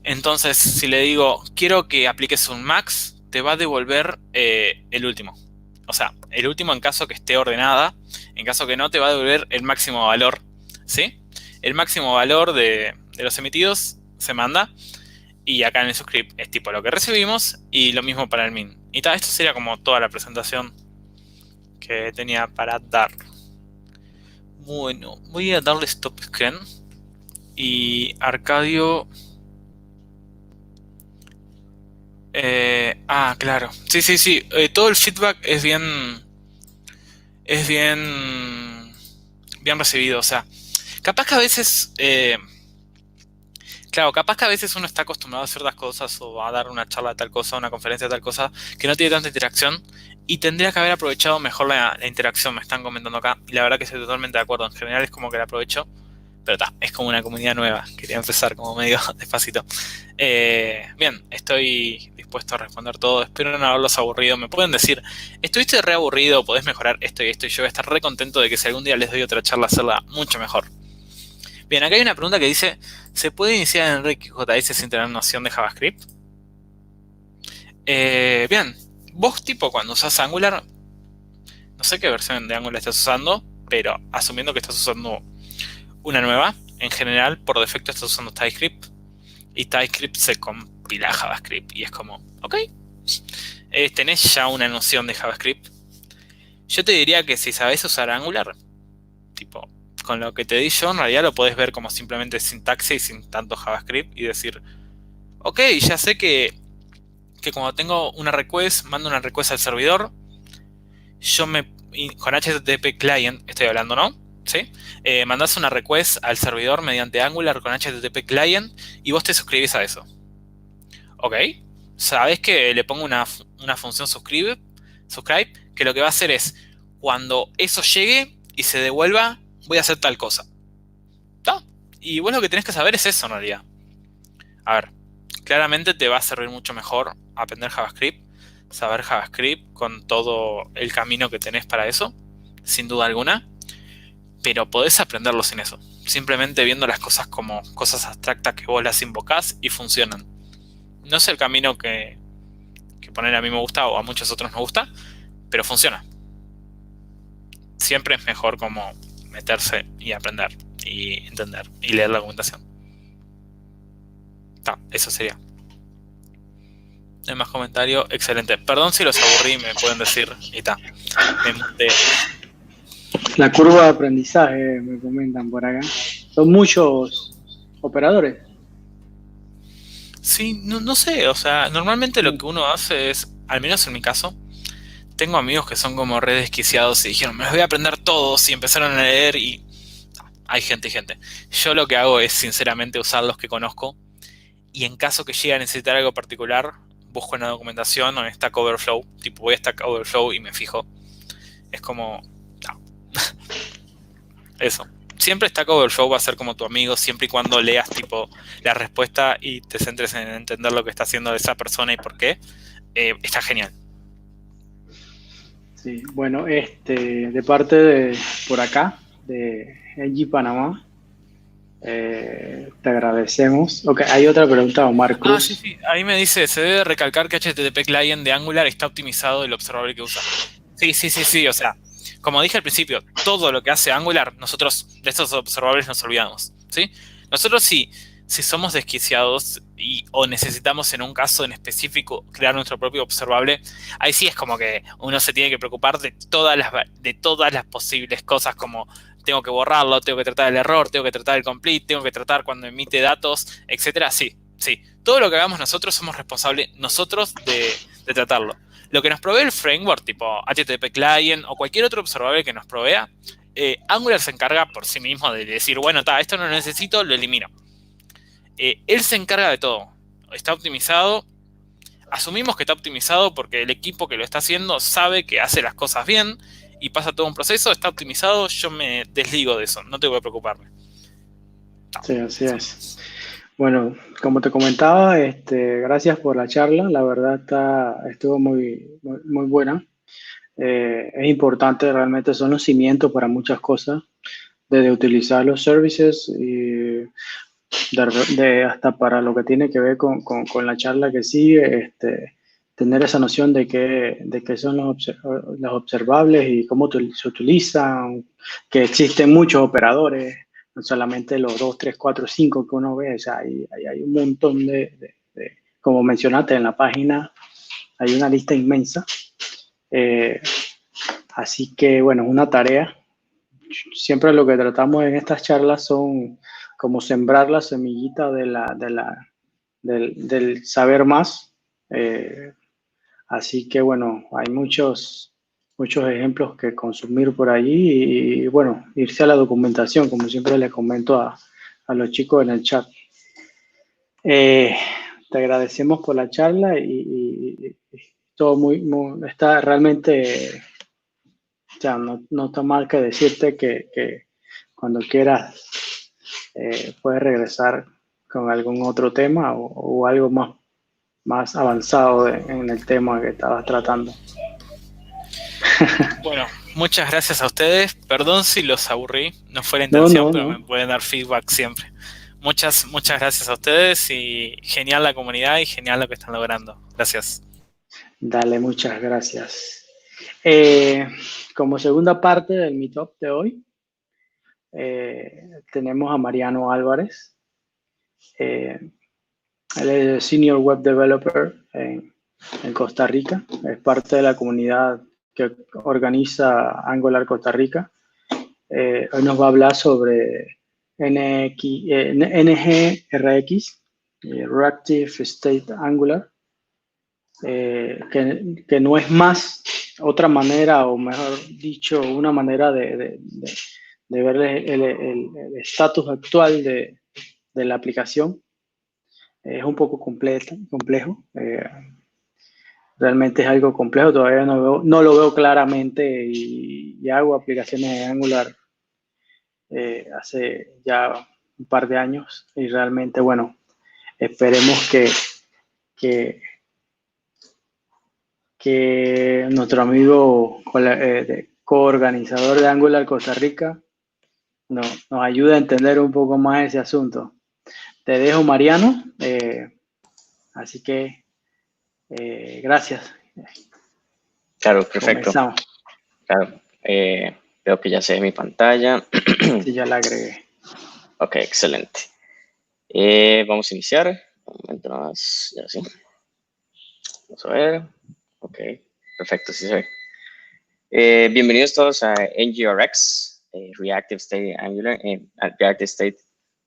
Entonces, si le digo, quiero que apliques un max, te va a devolver el último. O sea, el último en caso que esté ordenada. En caso que no, te va a devolver el máximo valor, ¿sí? El máximo valor de los emitidos se manda. Y acá en el subscript es tipo lo que recibimos. Y lo mismo para el min. Y esto sería como toda la presentación que tenía para dar. Bueno, voy a darle stop screen. Y Arcadio... claro. Sí. Todo el feedback es bien recibido. O sea, capaz que a veces... capaz que a veces uno está acostumbrado a ciertas cosas o a dar una charla de tal cosa, una conferencia de tal cosa, que no tiene tanta interacción y tendría que haber aprovechado mejor la interacción, me están comentando acá. Y la verdad que estoy totalmente de acuerdo. En general es como que la aprovecho, pero es como una comunidad nueva. Quería empezar como medio despacito. Bien, estoy dispuesto a responder todo. Espero no haberlos aburrido. Me pueden decir, estuviste re aburrido, podés mejorar esto y esto, y yo voy a estar re contento de que si algún día les doy otra charla, hacerla mucho mejor. Bien, acá hay una pregunta que dice, ¿se puede iniciar en RxJS sin tener noción de JavaScript? Bien, vos tipo cuando usás Angular, no sé qué versión de Angular estás usando, pero asumiendo que estás usando una nueva, en general por defecto estás usando TypeScript y TypeScript se compila a JavaScript y es como, ok, tenés ya una noción de JavaScript. Yo te diría que si sabes usar Angular, tipo, con lo que te di yo, en realidad lo podés ver como simplemente sintaxis sin tanto JavaScript y decir, ok, ya sé que cuando tengo una request, mando una request al servidor, con HTTP Client estoy hablando, ¿no? ¿Sí? Mandás una request al servidor mediante Angular con HTTP Client y vos te suscribís a eso. ¿Ok? Sabés que le pongo una función subscribe, que lo que va a hacer es, cuando eso llegue y se devuelva, voy a hacer tal cosa. ¿Está? Y vos lo que tenés que saber es eso en realidad. A ver, claramente te va a servir mucho mejor aprender JavaScript, saber JavaScript con todo el camino que tenés para eso, sin duda alguna, pero podés aprenderlo sin eso, simplemente viendo las cosas como cosas abstractas que vos las invocás y funcionan. No es el camino que poner a mí me gusta o a muchos otros nos gusta, pero funciona. Siempre es mejor como meterse y aprender y entender y leer la documentación. Eso sería. No hay más comentarios. Excelente. Perdón si los aburrí, me pueden decir. Y está. Me monté. La curva de aprendizaje, me comentan por acá. Son muchos operadores. Sí, no sé. O sea, normalmente lo que uno hace es, al menos en mi caso, tengo amigos que son como re desquiciados y dijeron, me los voy a aprender todos y empezaron a leer y hay gente y gente. Yo lo que hago es sinceramente usar los que conozco y en caso que llegue a necesitar algo particular, busco en la documentación o en Stack Overflow. Tipo, voy a Stack Overflow y me fijo. Es como... no. Eso. Siempre Stack Overflow va a ser como tu amigo siempre y cuando leas tipo la respuesta y te centres en entender lo que está haciendo esa persona y por qué. Está genial. Sí, bueno, de parte de por acá, de NG Panamá, te agradecemos. Ok, hay otra pregunta, Omar Ah, sí, Cruz. sí. Ahí me dice, se debe recalcar que HTTP Client de Angular está optimizado el observable que usa. Sí, sí, sí, sí. O sea, como dije al principio, todo lo que hace Angular, nosotros de estos observables nos olvidamos. ¿Sí? Nosotros si somos desquiciados o necesitamos en un caso en específico crear nuestro propio observable, ahí sí es como que uno se tiene que preocupar de todas las posibles cosas como tengo que borrarlo, tengo que tratar el error, tengo que tratar el complete, tengo que tratar cuando emite datos, etcétera. Sí, sí. Todo lo que hagamos nosotros somos responsables nosotros de tratarlo. Lo que nos provee el framework, tipo HTTP Client o cualquier otro observable que nos provea, Angular se encarga por sí mismo de decir, bueno, esto no lo necesito, lo elimino. Él se encarga de todo. Está optimizado. Asumimos que está optimizado porque el equipo que lo está haciendo sabe que hace las cosas bien y pasa todo un proceso, está optimizado, yo me desligo de eso, no tengo que preocuparme. No, Sí, así eso. es. Bueno, como te comentaba, gracias por la charla. La verdad estuvo muy buena. Es importante, realmente son los cimientos para muchas cosas, desde utilizar los services y hasta para lo que tiene que ver con la charla que sigue, tener esa noción de qué son los observables y cómo se utilizan, que existen muchos operadores, no solamente los 2, 3, 4, 5 que uno ve, o sea, hay un montón como mencionaste en la página, hay una lista inmensa. Eh, Así que, bueno, es una tarea. Siempre lo que tratamos en estas charlas son como sembrar la semillita del saber más. Eh, Así que, bueno, hay muchos ejemplos que consumir por allí y, bueno, irse a la documentación, como siempre les comento a los chicos en el chat. Eh, Te agradecemos por la charla y todo está realmente, ya no está mal que decirte que cuando quieras puedes regresar con algún otro tema o algo más avanzado en el tema que estabas tratando. Bueno, muchas gracias a ustedes. Perdón si los aburrí, no fue la No, intención, no, pero me no. pueden dar feedback siempre. Muchas gracias a ustedes y genial la comunidad y genial lo que están logrando. Gracias. Dale, muchas gracias. Eh, Como segunda parte del meetup de hoy, tenemos a Mariano Álvarez. Eh, Él es Senior Web Developer en Costa Rica. Es parte de la comunidad que organiza Angular Costa Rica. Hoy nos va a hablar sobre NGRX, Reactive State Angular, que no es más otra manera, o mejor dicho, una manera de ver el estatus actual de la aplicación. Es un poco complejo. Realmente es algo complejo, todavía no lo veo claramente y hago aplicaciones de Angular hace ya un par de años y realmente, bueno, esperemos que nuestro amigo coorganizador de Angular Costa Rica nos ayude a entender un poco más ese asunto. Te dejo, Mariano, así que gracias. Claro, perfecto. Comenzamos. Claro, veo que ya se ve mi pantalla. Sí, ya la agregué. Ok, excelente. Vamos a iniciar. Un momento nada más, ya sí. Vamos a ver. Ok, perfecto, sí se ve. Bienvenidos todos a NGRX, Reactive State Angular, Reactive State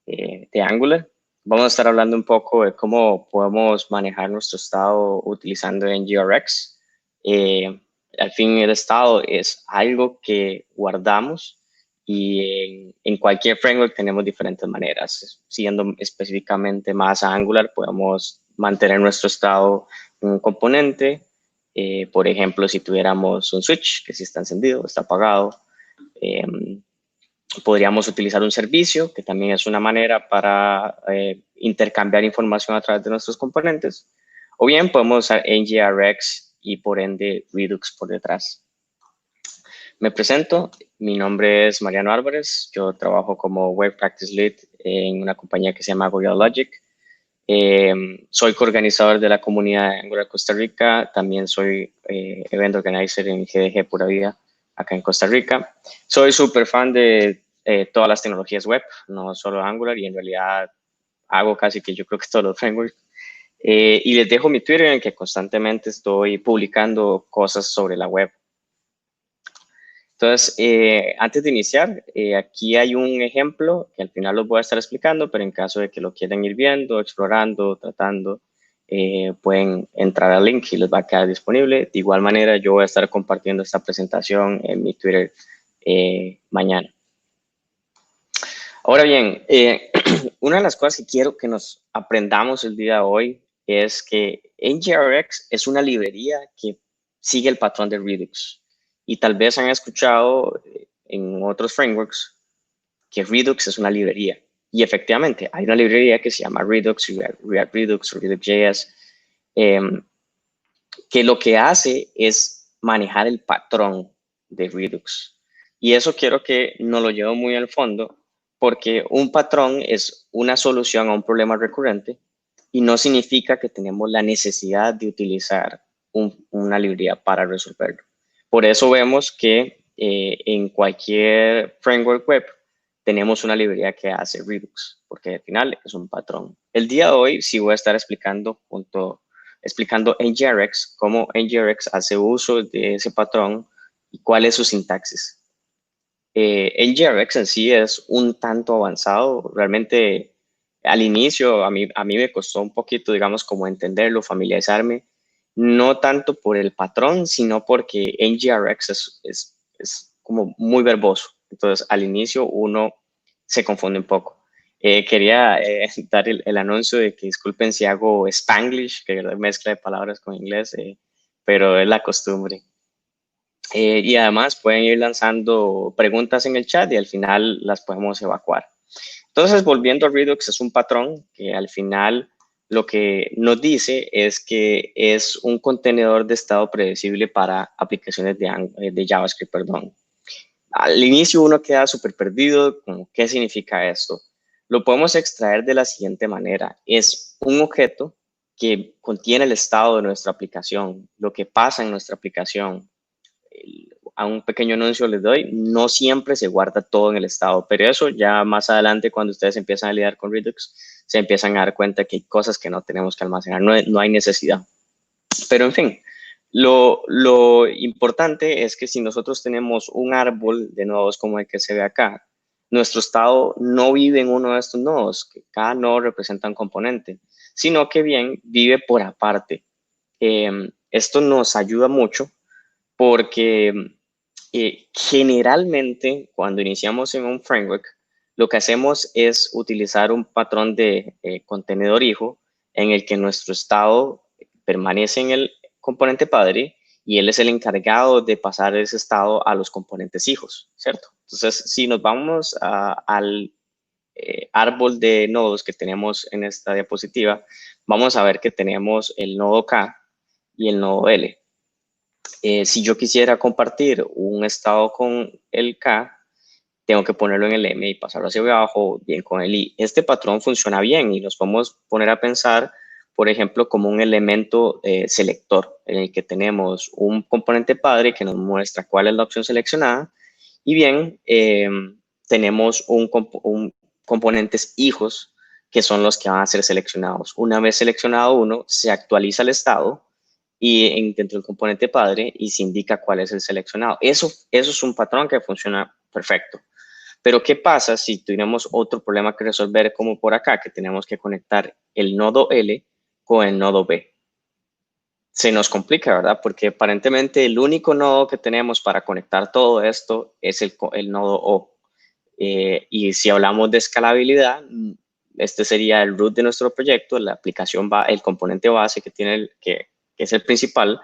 de Angular. Vamos a estar hablando un poco de cómo podemos manejar nuestro estado utilizando NGRX. Al fin, el estado es algo que guardamos y en cualquier framework tenemos diferentes maneras. Siendo específicamente más Angular, podemos mantener nuestro estado en un componente. Por ejemplo, si tuviéramos un switch que sí está encendido, está apagado, podríamos utilizar un servicio, que también es una manera para intercambiar información a través de nuestros componentes, o bien podemos usar NGRX y por ende Redux por detrás. Me presento, mi nombre es Mariano Álvarez, yo trabajo como Web Practice Lead en una compañía que se llama Gorilla Logic. Soy coorganizador de la comunidad de Angular Costa Rica, también soy event organizer en GDG Pura Vida acá en Costa Rica. Soy súper fan de todas las tecnologías web, no solo Angular, y en realidad hago casi que yo creo que todos los frameworks. Y les dejo mi Twitter en que constantemente estoy publicando cosas sobre la web. Entonces, antes de iniciar, aquí hay un ejemplo que al final los voy a estar explicando, pero en caso de que lo quieran ir viendo, explorando, tratando, pueden entrar al link y les va a quedar disponible. De igual manera, yo voy a estar compartiendo esta presentación en mi Twitter mañana. Ahora bien, una de las cosas que quiero que nos aprendamos el día de hoy es que NGRX es una librería que sigue el patrón de Redux. Y tal vez han escuchado en otros frameworks que Redux es una librería. Y efectivamente, hay una librería que se llama Redux, React Redux, Redux.js, que lo que hace es manejar el patrón de Redux. Y eso quiero que nos lo lleve muy al fondo, porque un patrón es una solución a un problema recurrente y no significa que tenemos la necesidad de utilizar una librería para resolverlo. Por eso vemos que en cualquier framework web tenemos una librería que hace Redux, porque al final es un patrón. El día de hoy sí voy a estar explicando NGRX, cómo NGRX hace uso de ese patrón y cuál es su sintaxis. NGRX en sí es un tanto avanzado, realmente al inicio a mí me costó un poquito, digamos, como entenderlo, familiarizarme, no tanto por el patrón, sino porque NGRX es como muy verboso. Entonces, al inicio uno se confunde un poco. Quería dar el anuncio de que disculpen si hago Spanglish, que es mezcla de palabras con inglés, pero es la costumbre. Y además pueden ir lanzando preguntas en el chat y al final las podemos evacuar. Entonces, volviendo a Redux, es un patrón que al final lo que nos dice es que es un contenedor de estado predecible para aplicaciones de JavaScript, perdón. Al inicio uno queda súper perdido, como, ¿qué significa esto? Lo podemos extraer de la siguiente manera. Es un objeto que contiene el estado de nuestra aplicación, lo que pasa en nuestra aplicación. A un pequeño anuncio les doy, no siempre se guarda todo en el estado, pero eso ya más adelante cuando ustedes empiezan a lidiar con Redux, se empiezan a dar cuenta que hay cosas que no tenemos que almacenar, no hay necesidad. Pero en fin, Lo importante es que si nosotros tenemos un árbol de nodos como el que se ve acá, nuestro estado no vive en uno de estos nodos, que cada nodo representa un componente, sino que bien vive por aparte. Esto nos ayuda mucho porque generalmente cuando iniciamos en un framework, lo que hacemos es utilizar un patrón de contenedor hijo en el que nuestro estado permanece en el componente padre y él es el encargado de pasar ese estado a los componentes hijos, ¿cierto? Entonces, si nos vamos al árbol de nodos que tenemos en esta diapositiva, vamos a ver que tenemos el nodo K y el nodo L. Si yo quisiera compartir un estado con el K, tengo que ponerlo en el M y pasarlo hacia abajo, bien con el I. Este patrón funciona bien y nos podemos poner a pensar, por ejemplo, como un elemento selector, en el que tenemos un componente padre que nos muestra cuál es la opción seleccionada, y bien, tenemos componentes hijos, que son los que van a ser seleccionados. Una vez seleccionado uno, se actualiza el estado y dentro del componente padre y se indica cuál es el seleccionado. Eso es un patrón que funciona perfecto. Pero ¿qué pasa si tuviéramos otro problema que resolver como por acá, que tenemos que conectar el nodo L con el nodo B? Se nos complica, ¿verdad? Porque aparentemente el único nodo que tenemos para conectar todo esto es el nodo O. Y si hablamos de escalabilidad, este sería el root de nuestro proyecto, la aplicación el componente base que tiene que es el principal,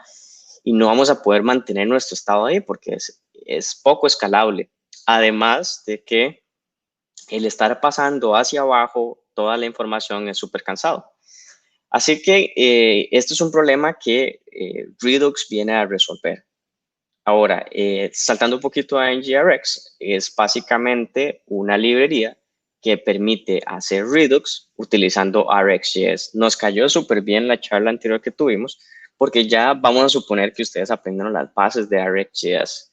y no vamos a poder mantener nuestro estado ahí porque es poco escalable. Además de que el estar pasando hacia abajo toda la información es súper cansado. Así que esto es un problema que Redux viene a resolver. Ahora, saltando un poquito a NGRX, es básicamente una librería que permite hacer Redux utilizando RxJS. Nos cayó súper bien la charla anterior que tuvimos, porque ya vamos a suponer que ustedes aprendieron las bases de RxJS.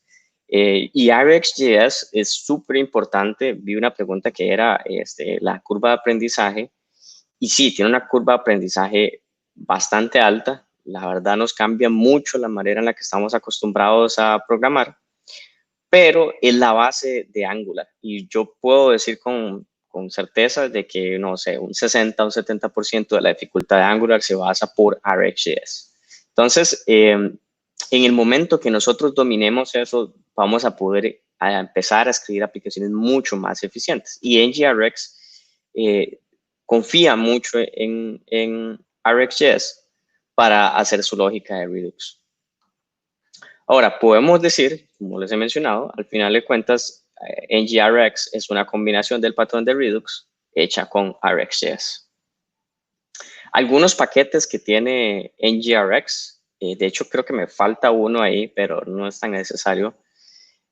Y RxJS es súper importante. Vi una pregunta que era la curva de aprendizaje. Y sí, tiene una curva de aprendizaje bastante alta. La verdad nos cambia mucho la manera en la que estamos acostumbrados a programar, pero es la base de Angular. Y yo puedo decir con certeza de que, no sé, un 60 o un 70% de la dificultad de Angular se basa por RxJS. Entonces, en el momento que nosotros dominemos eso, vamos a poder empezar a escribir aplicaciones mucho más eficientes. Y NGRX confía mucho en RxJS para hacer su lógica de Redux. Ahora, podemos decir, como les he mencionado, al final de cuentas, NGRX es una combinación del patrón de Redux hecha con RxJS. Algunos paquetes que tiene NGRX, de hecho creo que me falta uno ahí, pero no es tan necesario.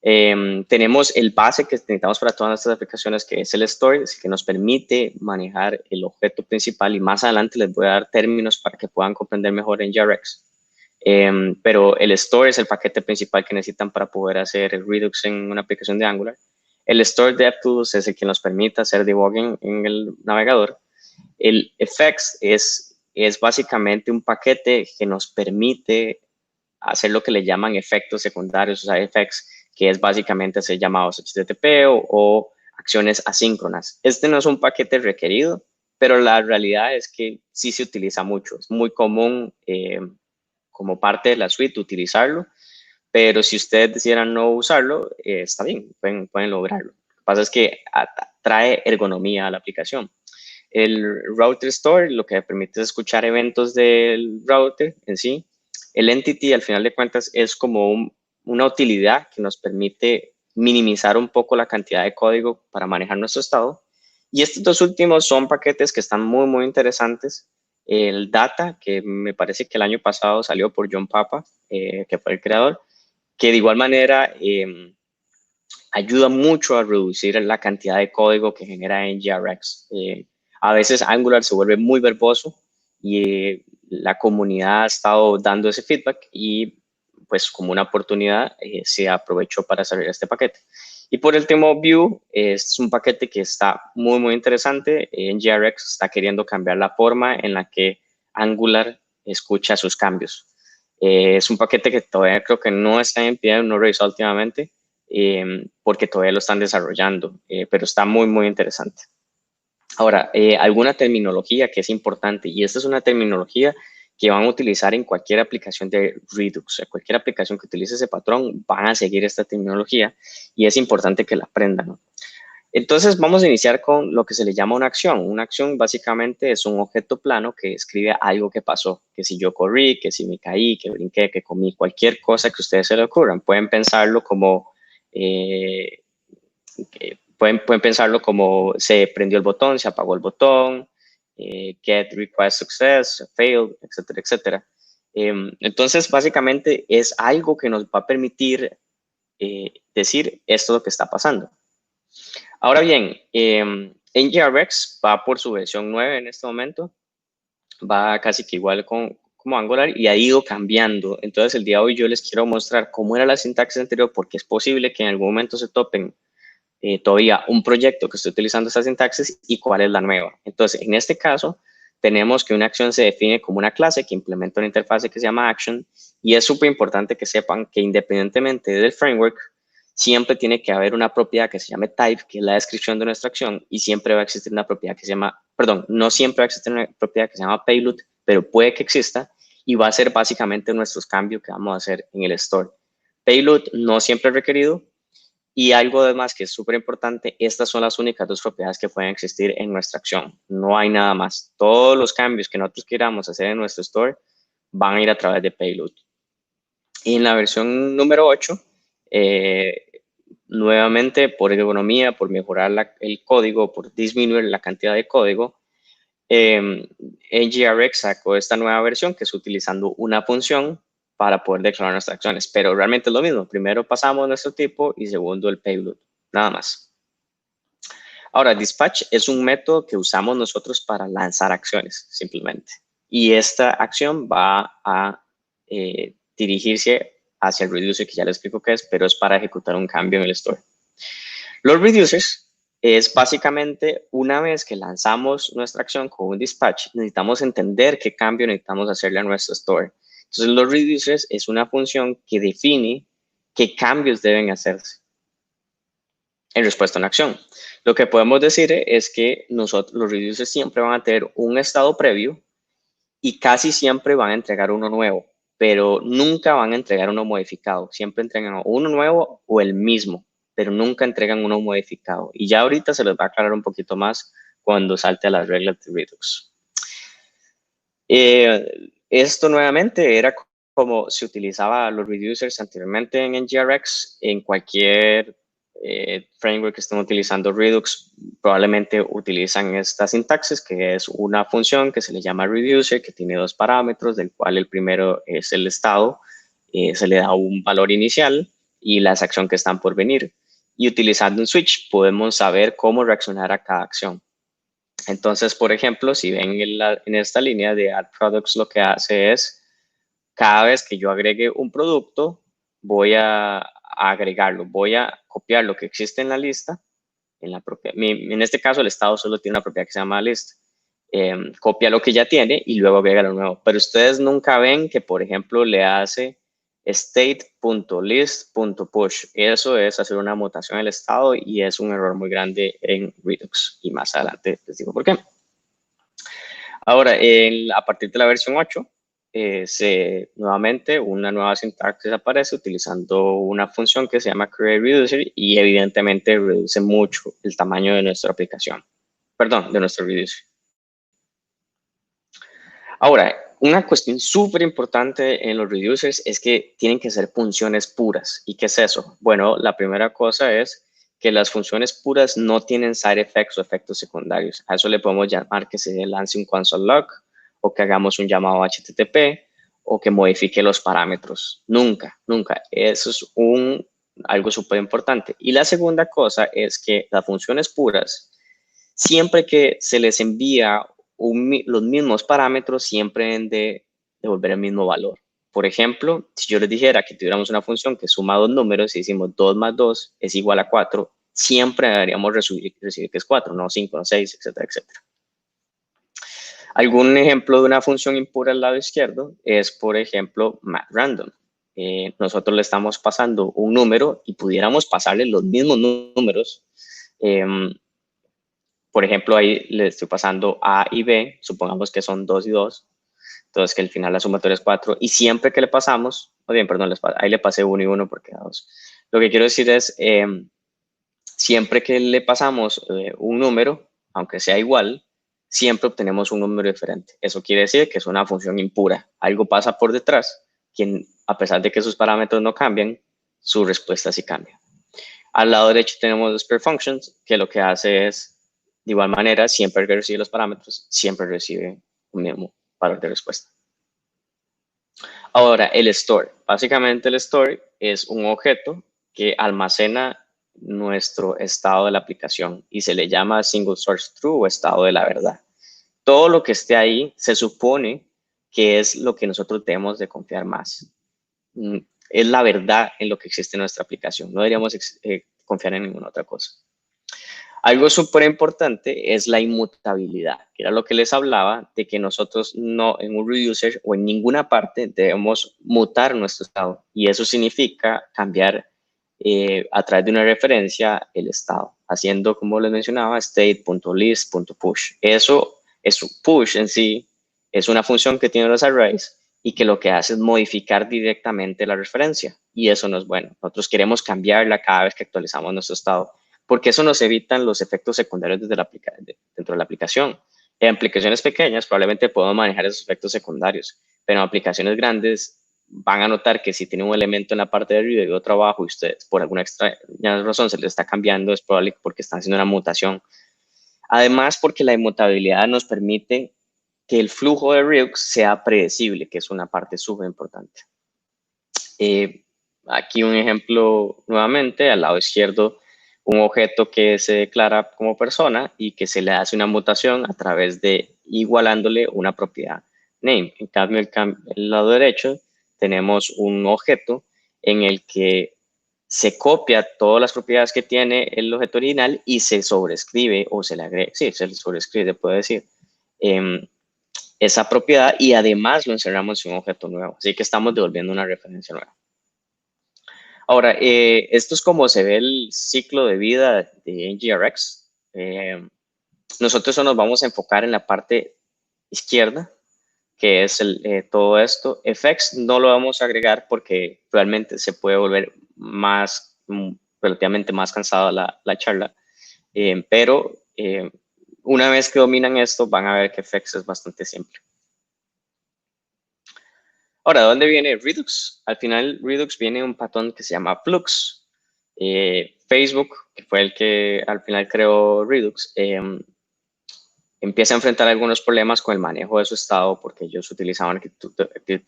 Tenemos el base que necesitamos para todas nuestras aplicaciones, que es el storage, que nos permite manejar el objeto principal, y más adelante les voy a dar términos para que puedan comprender mejor NGRX. Pero el store es el paquete principal que necesitan para poder hacer el Redux en una aplicación de Angular. El store DevTools es el que nos permite hacer debugging en el navegador. El effects es básicamente un paquete que nos permite hacer lo que le llaman efectos secundarios, o sea, effects, que es básicamente hacer llamados HTTP o acciones asíncronas. Este no es un paquete requerido, pero la realidad es que sí se utiliza mucho. Es muy común como parte de la suite utilizarlo, pero si ustedes decidieran no usarlo, está bien, pueden lograrlo. Lo que pasa es que trae ergonomía a la aplicación. El router store lo que permite es escuchar eventos del router en sí. El entity, al final de cuentas, es como una utilidad que nos permite minimizar un poco la cantidad de código para manejar nuestro estado. Y estos dos últimos son paquetes que están muy, muy interesantes. El data, que me parece que el año pasado salió por John Papa, que fue el creador, que de igual manera ayuda mucho a reducir la cantidad de código que genera NGRX. A veces Angular se vuelve muy verboso y la comunidad ha estado dando ese feedback y pues como una oportunidad se aprovechó para desarrollar este paquete. Y por el tema Vue, es un paquete que está muy, muy interesante. NGRX está queriendo cambiar la forma en la que Angular escucha sus cambios. Es un paquete que todavía creo que no está en pie, no he revisado últimamente, porque todavía lo están desarrollando, pero está muy, muy interesante. Ahora, alguna terminología que es importante, y esta es una terminología que van a utilizar en cualquier aplicación de Redux. Cualquier aplicación que utilice ese patrón van a seguir esta terminología y es importante que la aprendan, ¿no? Entonces, vamos a iniciar con lo que se le llama una acción. Una acción básicamente es un objeto plano que describe algo que pasó, que si yo corrí, que si me caí, que brinqué, que comí, cualquier cosa que a ustedes se le ocurran. Pueden pensarlo como... pueden pensarlo como se prendió el botón, se apagó el botón, get request success, failed, etcétera, etcétera. Entonces, básicamente es algo que nos va a permitir decir esto es lo que está pasando. Ahora bien, NGRX va por su versión 9 en este momento, va casi que igual como Angular y ha ido cambiando. Entonces, el día de hoy yo les quiero mostrar cómo era la sintaxis anterior, porque es posible que en algún momento se topen todavía un proyecto que esté utilizando esta sintaxis y cuál es la nueva. Entonces, en este caso, tenemos que una acción se define como una clase que implementa una interfase que se llama action y es súper importante que sepan que independientemente del framework, siempre tiene que haber una propiedad que se llame type, que es la descripción de nuestra acción, y siempre va a existir una propiedad que se llama, perdón, no siempre va a existir una propiedad que se llama payload, pero puede que exista y va a ser básicamente nuestros cambios que vamos a hacer en el store. Payload no siempre es requerido. Y algo además que es súper importante, estas son las únicas dos propiedades que pueden existir en nuestra acción. No hay nada más. Todos los cambios que nosotros queramos hacer en nuestro store van a ir a través de payload. Y en la versión número 8, nuevamente por ergonomía, por mejorar el código, por disminuir la cantidad de código, NGRX sacó esta nueva versión que es utilizando una función para poder declarar nuestras acciones, pero realmente es lo mismo. Primero pasamos nuestro tipo y segundo el payload, nada más. Ahora, dispatch es un método que usamos nosotros para lanzar acciones, simplemente. Y esta acción va a dirigirse hacia el reducer, que ya les explico qué es, pero es para ejecutar un cambio en el store. Los reducers es básicamente una vez que lanzamos nuestra acción con un dispatch, necesitamos entender qué cambio necesitamos hacerle a nuestro store. Entonces, los reducers es una función que define qué cambios deben hacerse en respuesta a una acción. Lo que podemos decir es que los reducers siempre van a tener un estado previo y casi siempre van a entregar uno nuevo, pero nunca van a entregar uno modificado. Siempre entregan uno nuevo o el mismo, pero nunca entregan uno modificado. Y ya ahorita se les va a aclarar un poquito más cuando salte a las reglas de Redux. Esto nuevamente era como se utilizaba los reducers anteriormente en NGRX. En cualquier framework que estén utilizando Redux, probablemente utilizan esta sintaxis, que es una función que se le llama reducer, que tiene dos parámetros, del cual el primero es el estado, se le da un valor inicial y las acciones que están por venir. Y utilizando un switch podemos saber cómo reaccionar a cada acción. Entonces, por ejemplo, si ven en esta línea de add products, lo que hace es, cada vez que yo agregue un producto, voy a agregarlo, voy a copiar lo que existe en la lista, en este caso el estado solo tiene una propiedad que se llama list, copia lo que ya tiene y luego agrega lo nuevo. Pero ustedes nunca ven que, por ejemplo, le hace state.list.push. Eso es hacer una mutación del estado y es un error muy grande en Redux. Y más adelante les digo por qué. Ahora, a partir de la versión 8, nuevamente una nueva sintaxis aparece utilizando una función que se llama createReducer y evidentemente reduce mucho el tamaño de nuestra aplicación. Perdón, de nuestro reducer. Ahora, una cuestión súper importante en los reducers es que tienen que ser funciones puras. ¿Y qué es eso? Bueno, la primera cosa es que las funciones puras no tienen side effects o efectos secundarios. A eso le podemos llamar que se lance un console log o que hagamos un llamado HTTP o que modifique los parámetros. Nunca, nunca. Eso es algo súper importante. Y la segunda cosa es que las funciones puras, siempre que se les envía los mismos parámetros, siempre deben de devolver el mismo valor. Por ejemplo, si yo les dijera que tuviéramos una función que suma dos números y decimos 2 más 2 es igual a 4, siempre deberíamos recibir que es 4, no 5, no 6, etcétera, etcétera. Algún ejemplo de una función impura al lado izquierdo es, por ejemplo, math_random. Nosotros le estamos pasando un número y pudiéramos pasarle los mismos números. Por ejemplo, ahí le estoy pasando A y B, supongamos que son 2 y 2, entonces que al final la sumatoria es 4, y siempre que le pasamos, o bien, perdón, ahí le pasé 1 y 1 porque da 2. Lo que quiero decir es, siempre que le pasamos un número, aunque sea igual, siempre obtenemos un número diferente. Eso quiere decir que es una función impura. Algo pasa por detrás, que a pesar de que sus parámetros no cambian, su respuesta sí cambia. Al lado derecho tenemos los pair functions, que lo que hace es, de igual manera, siempre que recibe los parámetros, siempre recibe un mismo valor de respuesta. Ahora, el store. Básicamente el store es un objeto que almacena nuestro estado de la aplicación y se le llama single source true o estado de la verdad. Todo lo que esté ahí se supone que es lo que nosotros debemos de confiar más. Es la verdad en lo que existe en nuestra aplicación. No deberíamos confiar en ninguna otra cosa. Algo súper importante es la inmutabilidad, que era lo que les hablaba, de que nosotros no en un reducer o en ninguna parte debemos mutar nuestro estado. Y eso significa cambiar a través de una referencia el estado, haciendo, como les mencionaba, state.list.push. Eso es push en sí, es una función que tiene los arrays y que lo que hace es modificar directamente la referencia. Y eso no es bueno. Nosotros queremos cambiarla cada vez que actualizamos nuestro estado, porque eso nos evitan los efectos secundarios dentro de la aplicación. En aplicaciones pequeñas probablemente podemos manejar esos efectos secundarios, pero en aplicaciones grandes van a notar que si tiene un elemento en la parte de arriba y otro abajo y ustedes por alguna extraña razón se les está cambiando, es probable porque están haciendo una mutación. Además, porque la inmutabilidad nos permite que el flujo de Redux sea predecible, que es una parte súper importante. Aquí un ejemplo nuevamente, al lado izquierdo, un objeto que se declara como persona y que se le hace una mutación a través de igualándole una propiedad name. En cambio, el lado derecho tenemos un objeto en el que se copia todas las propiedades que tiene el objeto original y se sobrescribe o se le agrega, sí, se le sobrescribe, puede decir, esa propiedad y además lo encerramos en un objeto nuevo. Así que estamos devolviendo una referencia nueva. Ahora, esto es como se ve el ciclo de vida de NGRX. Nosotros nos vamos a enfocar en la parte izquierda, que es todo esto. FX no lo vamos a agregar porque realmente se puede volver relativamente más cansada la charla. Pero una vez que dominan esto, van a ver que FX es bastante simple. Ahora, ¿de dónde viene Redux? Al final, Redux viene de un patrón que se llama Flux. Facebook, que fue el que al final creó Redux, empieza a enfrentar algunos problemas con el manejo de su estado porque ellos utilizaban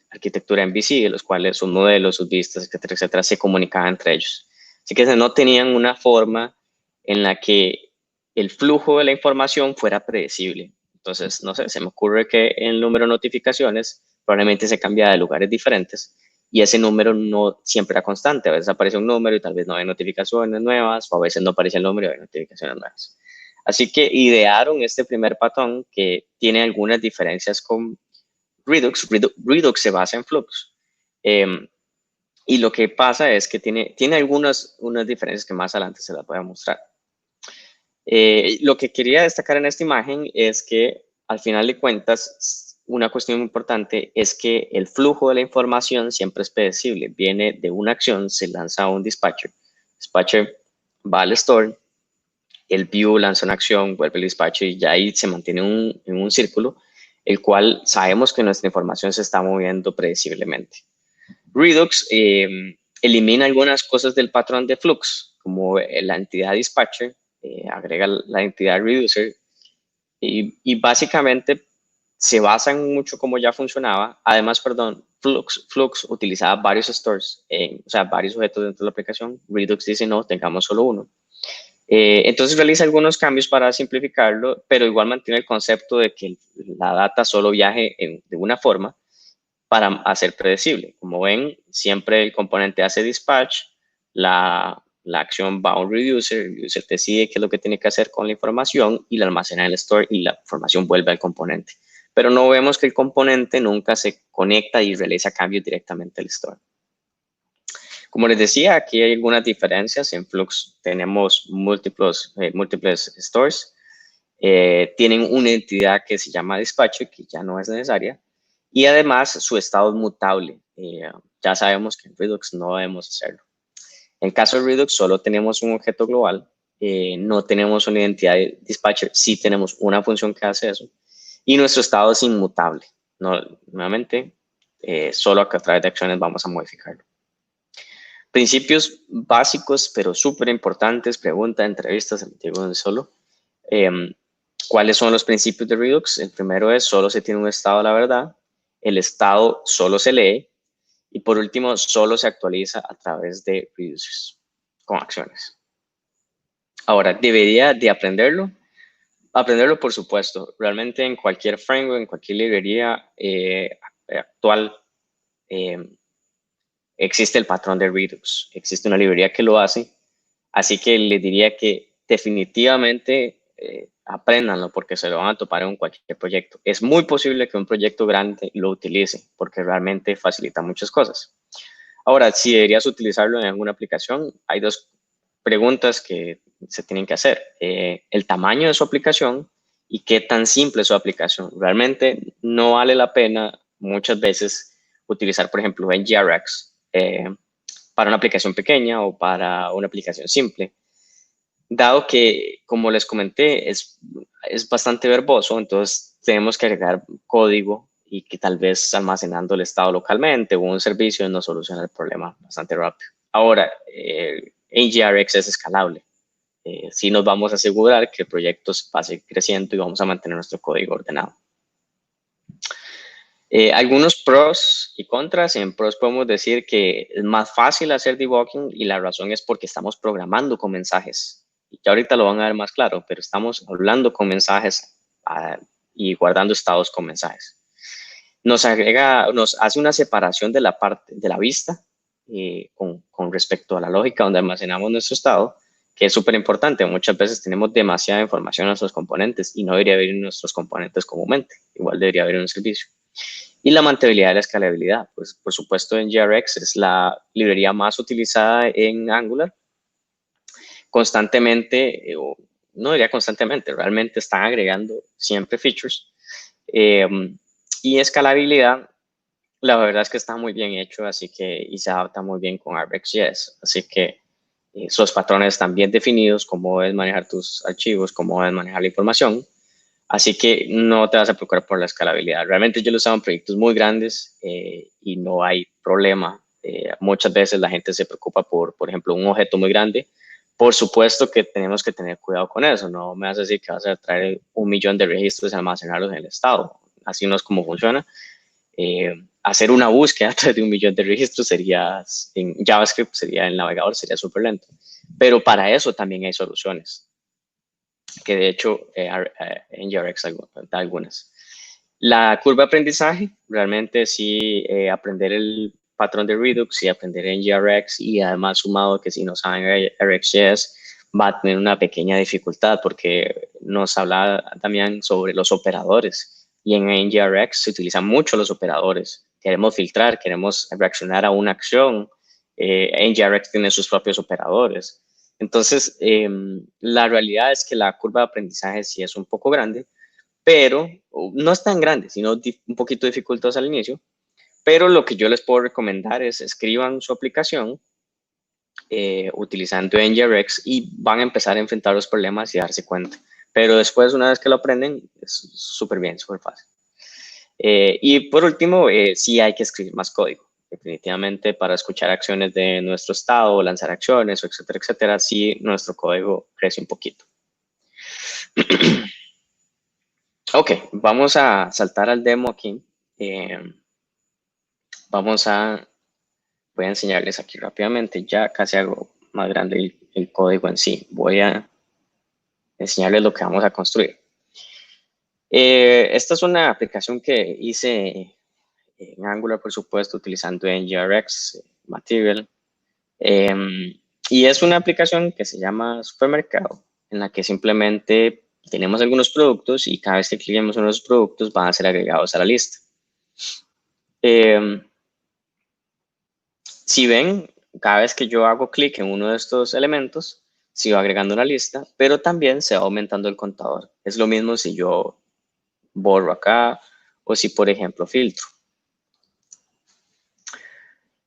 arquitectura MVC, de los cuales sus modelos, sus vistas, etcétera, etcétera, se comunicaban entre ellos. Así que no tenían una forma en la que el flujo de la información fuera predecible. Entonces, no sé, se me ocurre que el número de notificaciones probablemente se cambia de lugares diferentes y ese número no siempre era constante. A veces aparece un número y tal vez no hay notificaciones nuevas, o a veces no aparece el número y hay notificaciones nuevas. Así que idearon este primer patrón que tiene algunas diferencias con Redux. Redux se basa en Flux. Y lo que pasa es que tiene unas diferencias que más adelante se las voy a mostrar. Lo que quería destacar en esta imagen es que al final de cuentas, una cuestión importante es que el flujo de la información siempre es predecible. Viene de una acción, se lanza a un dispatcher. Dispatcher va al store, el view lanza una acción, vuelve el dispatcher y ya ahí se mantiene en un círculo, el cual sabemos que nuestra información se está moviendo predeciblemente. Redux elimina algunas cosas del patrón de Flux, como la entidad dispatcher, agrega la entidad reducer y básicamente se basa en mucho como ya funcionaba. Además, Flux utilizaba varios stores, o sea, varios objetos dentro de la aplicación. Redux dice no, tengamos solo uno. Entonces realiza algunos cambios para simplificarlo, pero igual mantiene el concepto de que la data solo viaje de una forma para hacer predecible. Como ven, siempre el componente hace dispatch, la acción va a un reducer, el reducer decide qué es lo que tiene que hacer con la información y la almacena en el store y la información vuelve al componente. pero no vemos que el componente nunca se conecta y realiza cambios directamente al store. Como les decía, aquí hay algunas diferencias. En Flux tenemos múltiples stores. Tienen una entidad que se llama dispatcher, que ya no es necesaria. Y además, su estado es mutable. Ya sabemos que en Redux no debemos hacerlo. En caso de Redux, solo tenemos un objeto global. No tenemos una identidad de dispatcher. Sí tenemos una función que hace eso. Y nuestro estado es inmutable. No, nuevamente, solo a través de acciones vamos a modificarlo. Principios básicos, pero súper importantes, preguntas, entrevistas, se me digo de solo. ¿Cuáles son los principios de Redux? El primero es, solo se tiene un estado de la verdad. El estado solo se lee. Y por último, solo se actualiza a través de reducers, con acciones. Ahora, ¿debería de aprenderlo? Aprenderlo, por supuesto. Realmente en cualquier framework, en cualquier librería actual, existe el patrón de Redux, existe una librería que lo hace, así que les diría que definitivamente apréndanlo porque se lo van a topar en cualquier proyecto. Es muy posible que un proyecto grande lo utilice porque realmente facilita muchas cosas. Ahora, si deberías utilizarlo en alguna aplicación, hay dos preguntas que se tienen que hacer. El tamaño de su aplicación y qué tan simple es su aplicación. Realmente no vale la pena muchas veces utilizar, por ejemplo, NGRX para una aplicación pequeña o para una aplicación simple, dado que, como les comenté, es bastante verboso, entonces tenemos que agregar código y que tal vez almacenando el estado localmente o un servicio nos soluciona el problema bastante rápido. Ahora, NGRX es escalable. Sí nos vamos a asegurar que el proyecto va a seguir creciendo y vamos a mantener nuestro código ordenado. Algunos pros y contras. En pros podemos decir que es más fácil hacer debugging y la razón es porque estamos programando con mensajes. Y ya ahorita lo van a ver más claro, pero estamos hablando con mensajes y guardando estados con mensajes. Nos hace una separación de la parte de la vista con respecto a la lógica donde almacenamos nuestro estado, que es súper importante. Muchas veces tenemos demasiada información en nuestros componentes y no debería haber en nuestros componentes comúnmente. Igual debería haber en un servicio. Y la mantenibilidad y la escalabilidad. Pues, por supuesto, NGRX es la librería más utilizada en Angular. Constantemente, o no diría constantemente, realmente están agregando siempre features. Y escalabilidad, la verdad es que está muy bien hecho, así que y se adapta muy bien con RxJS. Así que sus patrones están bien definidos, cómo debes manejar tus archivos, cómo debes manejar la información. Así que no te vas a preocupar por la escalabilidad. Realmente yo lo usaba en proyectos muy grandes y no hay problema. Muchas veces la gente se preocupa por ejemplo, un objeto muy grande. Por supuesto que tenemos que tener cuidado con eso. No me vas a decir que vas a traer 1 millón de registros y almacenarlos en el estado. Así no es como funciona. Hacer una búsqueda a través de 1 millón de registros sería, en JavaScript, sería el navegador, sería súper lento. Pero para eso también hay soluciones, que de hecho NGRX da algunas. La curva de aprendizaje, realmente sí, aprender el patrón de Redux y aprender NGRX y además sumado que si no saben RxJS va a tener una pequeña dificultad porque nos habla también sobre los operadores y en NGRX se utilizan mucho los operadores. Queremos filtrar, queremos reaccionar a una acción. NGRX tiene sus propios operadores. Entonces, la realidad es que la curva de aprendizaje sí es un poco grande, pero no es tan grande, sino un poquito dificultosa al inicio. Pero lo que yo les puedo recomendar es escriban su aplicación utilizando NGRX y van a empezar a enfrentar los problemas y darse cuenta. Pero después, una vez que lo aprenden, es súper bien, súper fácil. Y por último, sí hay que escribir más código. Definitivamente para escuchar acciones de nuestro estado, lanzar acciones, etcétera, etcétera, sí nuestro código crece un poquito. Ok, vamos a saltar al demo aquí. Voy a enseñarles aquí rápidamente, ya casi hago más grande el código en sí. Voy a enseñarles lo que vamos a construir. Esta es una aplicación que hice en Angular, por supuesto, utilizando NGRX, Material. Y es una aplicación que se llama Supermercado, en la que simplemente tenemos algunos productos y cada vez que cliquemos en los productos van a ser agregados a la lista. Si ven, cada vez que yo hago clic en uno de estos elementos, sigo agregando una lista, pero también se va aumentando el contador. Es lo mismo si yo borro acá o si, por ejemplo, filtro.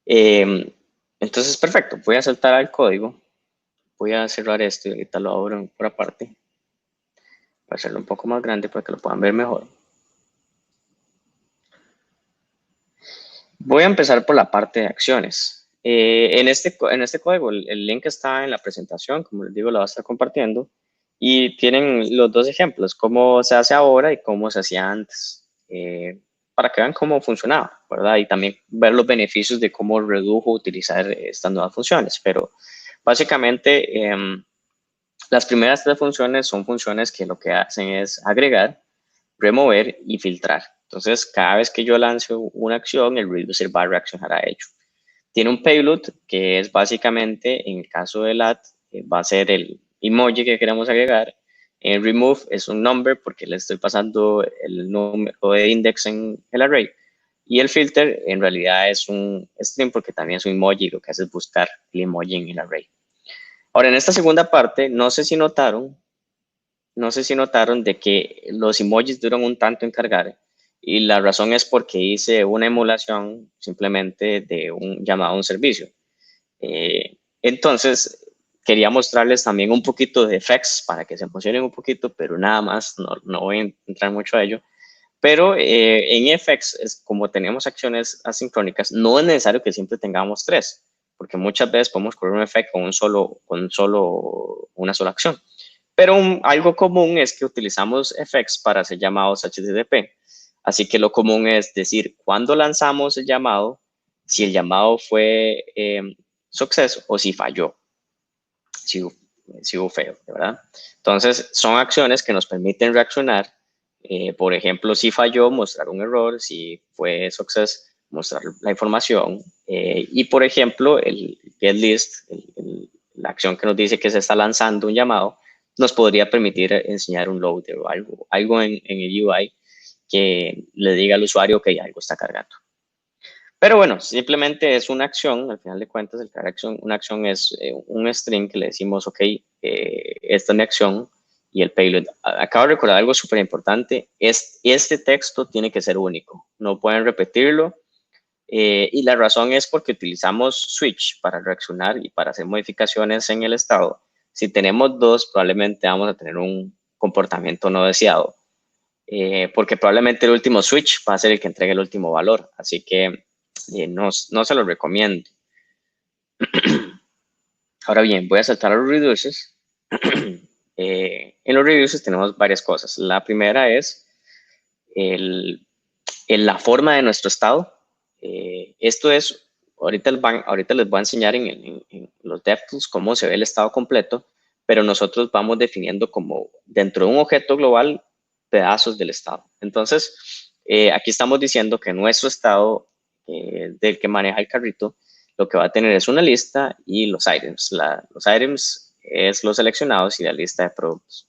Entonces, perfecto. Voy a saltar al código. Voy a cerrar esto y ahorita lo abro por aparte. Para hacerlo un poco más grande para que lo puedan ver mejor. Voy a empezar por la parte de acciones. En este código, el link está en la presentación, como les digo, lo va a estar compartiendo. Y tienen los dos ejemplos, cómo se hace ahora y cómo se hacía antes, para que vean cómo funcionaba, ¿verdad? Y también ver los beneficios de cómo redujo utilizar estas nuevas funciones. Pero básicamente, las primeras 3 funciones son funciones que lo que hacen es agregar, remover y filtrar. Entonces, cada vez que yo lance una acción, el reducer va a reaccionar a ello. Tiene un payload que es básicamente, en el caso del add, va a ser el emoji que queremos agregar. En remove es un number porque le estoy pasando el número de index en el array. Y el filter en realidad es un string porque también es un emoji y lo que hace es buscar el emoji en el array. Ahora, en esta segunda parte, no sé si notaron de que los emojis duran un tanto en cargar. Y la razón es porque hice una emulación simplemente de un llamado a un servicio. Entonces, quería mostrarles también un poquito de effects para que se emocionen un poquito, pero nada más, no voy a entrar mucho a ello. Pero en effects, como tenemos acciones asincrónicas, no es necesario que siempre tengamos 3, porque muchas veces podemos correr un effect con una sola acción. Pero algo común es que utilizamos effects para hacer llamados HTTP. Así que lo común es decir cuándo lanzamos el llamado, si el llamado fue success o si falló, si hubo fail, ¿verdad? Entonces, son acciones que nos permiten reaccionar. Por ejemplo, si falló, mostrar un error. Si fue success, mostrar la información. Y, por ejemplo, el getList, la acción que nos dice que se está lanzando un llamado, nos podría permitir enseñar un loader o algo en el UI que le diga al usuario que algo está cargando. Pero bueno, simplemente es una acción, al final de cuentas, una acción es un string que le decimos, ok, esta es mi acción y el payload. Acabo de recordar algo súper importante, este texto tiene que ser único, no pueden repetirlo. Y la razón es porque utilizamos switch para reaccionar y para hacer modificaciones en el estado. Si tenemos 2, probablemente vamos a tener un comportamiento no deseado, porque probablemente el último switch va a ser el que entregue el último valor. Así que no se lo recomiendo. Ahora bien, voy a saltar a los reducers. En los reducers tenemos varias cosas. La primera es la forma de nuestro estado. Esto es, ahorita les voy a enseñar en los DevTools cómo se ve el estado completo, pero nosotros vamos definiendo como dentro de un objeto global pedazos del estado. Entonces, aquí estamos diciendo que nuestro estado del que maneja el carrito, lo que va a tener es una lista y los items. Los items es los seleccionados y la lista de productos.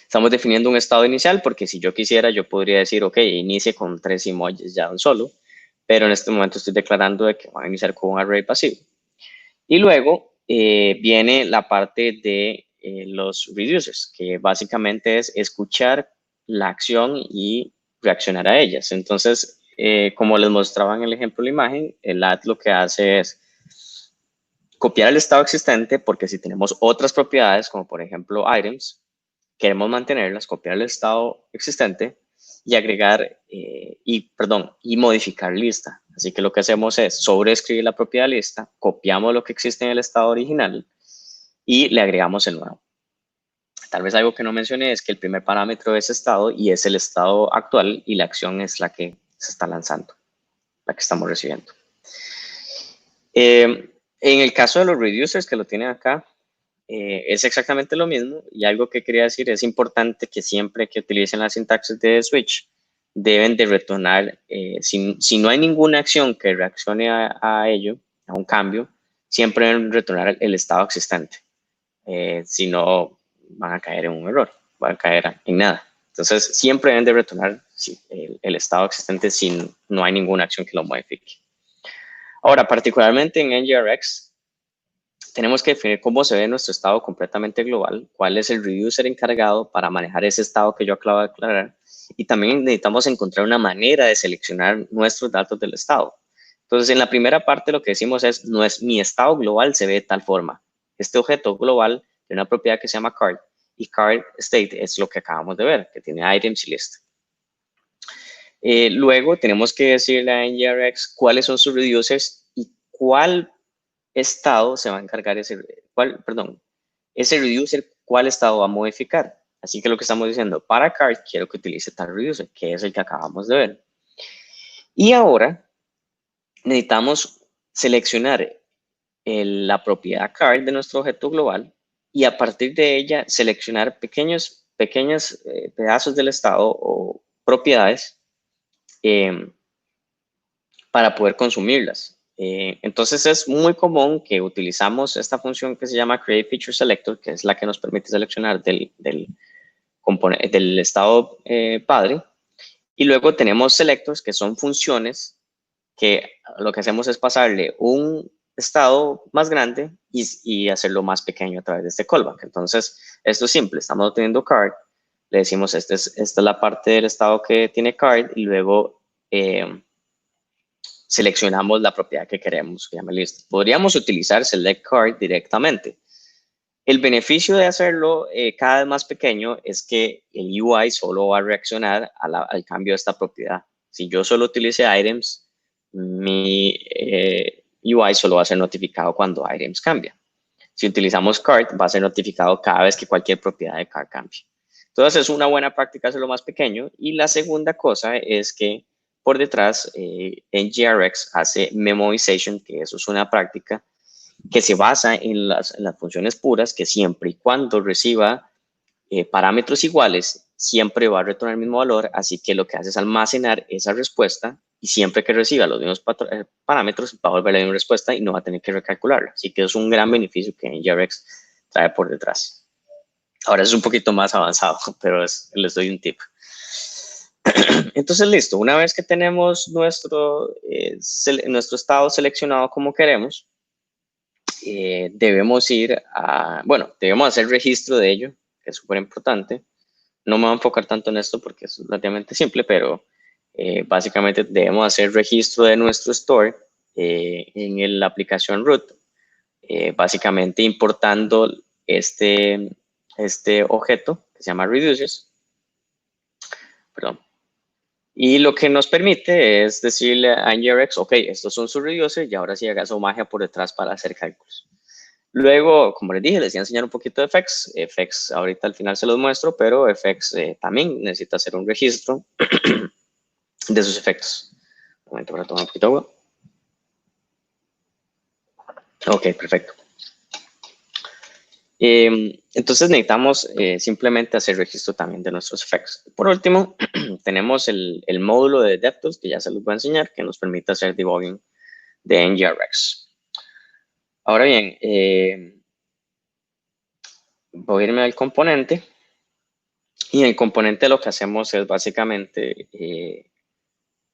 Estamos definiendo un estado inicial porque si yo quisiera, yo podría decir, ok, inicie con 3 emojis ya un solo, pero en este momento estoy declarando de que van a iniciar con un array pasivo. Y luego viene la parte de los reducers, que básicamente es escuchar la acción y reaccionar a ellas. Entonces, como les mostraba en el ejemplo de la imagen, el add lo que hace es copiar el estado existente, porque si tenemos otras propiedades, como por ejemplo items, queremos mantenerlas, copiar el estado existente y agregar y modificar lista. Así que lo que hacemos es sobreescribir la propiedad lista, copiamos lo que existe en el estado original y le agregamos el nuevo. Tal vez algo que no mencioné es que el primer parámetro es estado y es el estado actual y la acción es la que se está lanzando, la que estamos recibiendo. En el caso de los reducers que lo tienen acá, es exactamente lo mismo y algo que quería decir es importante que siempre que utilicen la sintaxis de switch deben de retornar, si no hay ninguna acción que reaccione a ello, a un cambio, siempre deben retornar el estado existente, si no van a caer en un error. va a caer en nada. Entonces, siempre deben de retornar el estado existente si no hay ninguna acción que lo modifique. Ahora, particularmente en NGRX, tenemos que definir cómo se ve nuestro estado completamente global, cuál es el reducer encargado para manejar ese estado que yo acabo de aclarar, y también necesitamos encontrar una manera de seleccionar nuestros datos del estado. Entonces, en la primera parte lo que decimos es, mi estado global se ve de tal forma. Este objeto global tiene una propiedad que se llama card, y card state es lo que acabamos de ver, que tiene items y list. Luego tenemos que decirle a NGRX cuáles son sus reducers y cuál estado se va a encargar ese reducer, cuál estado va a modificar. Así que lo que estamos diciendo, para card quiero que utilice tal reducer, que es el que acabamos de ver. Y ahora necesitamos seleccionar la propiedad card de nuestro objeto global y a partir de ella seleccionar pequeños pedazos del estado o propiedades para poder consumirlas. Entonces es muy común que utilizamos esta función que se llama Create Feature Selector, que es la que nos permite seleccionar del estado padre. Y luego tenemos selectors, que son funciones que lo que hacemos es pasarle un estado más grande y hacerlo más pequeño a través de este callback. Entonces, esto es simple. Estamos obteniendo card, le decimos esta es la parte del estado que tiene card y luego seleccionamos la propiedad que queremos, que llama list. Podríamos utilizar select card directamente. El beneficio de hacerlo cada vez más pequeño es que el UI solo va a reaccionar al cambio de esta propiedad. Si yo solo utilice items, mi UI solo va a ser notificado cuando items cambia. Si utilizamos card, va a ser notificado cada vez que cualquier propiedad de card cambie. Entonces es una buena práctica hacerlo más pequeño. Y la segunda cosa es que por detrás NGRX hace memoization, que eso es una práctica que se basa en las funciones puras, que siempre y cuando reciba parámetros iguales, siempre va a retornar el mismo valor, así que lo que hace es almacenar esa respuesta y siempre que reciba los mismos parámetros va a volver a la misma respuesta y no va a tener que recalcularla. Así que es un gran beneficio que NGRX trae por detrás. Ahora es un poquito más avanzado, pero les doy un tip. Entonces, listo. Una vez que tenemos nuestro estado seleccionado como queremos, debemos debemos hacer registro de ello, que es súper importante. No me voy a enfocar tanto en esto porque es relativamente simple, pero básicamente debemos hacer registro de nuestro store en la aplicación root, básicamente importando este objeto que se llama reducers. Perdón. Y lo que nos permite es decirle a NGRX, ok, estos son sus reducers y ahora sí haga su magia por detrás para hacer cálculos. Luego, como les dije, les voy a enseñar un poquito de FX. FX ahorita al final se los muestro, pero FX también necesita hacer un registro de sus efectos. Un momento para tomar un poquito de agua. Ok, perfecto. Entonces necesitamos simplemente hacer registro también de nuestros efectos. Por último, tenemos el módulo de DevTools, que ya se los voy a enseñar, que nos permite hacer debugging de NGRX. Ahora bien, voy a irme al componente. Y en el componente lo que hacemos es básicamente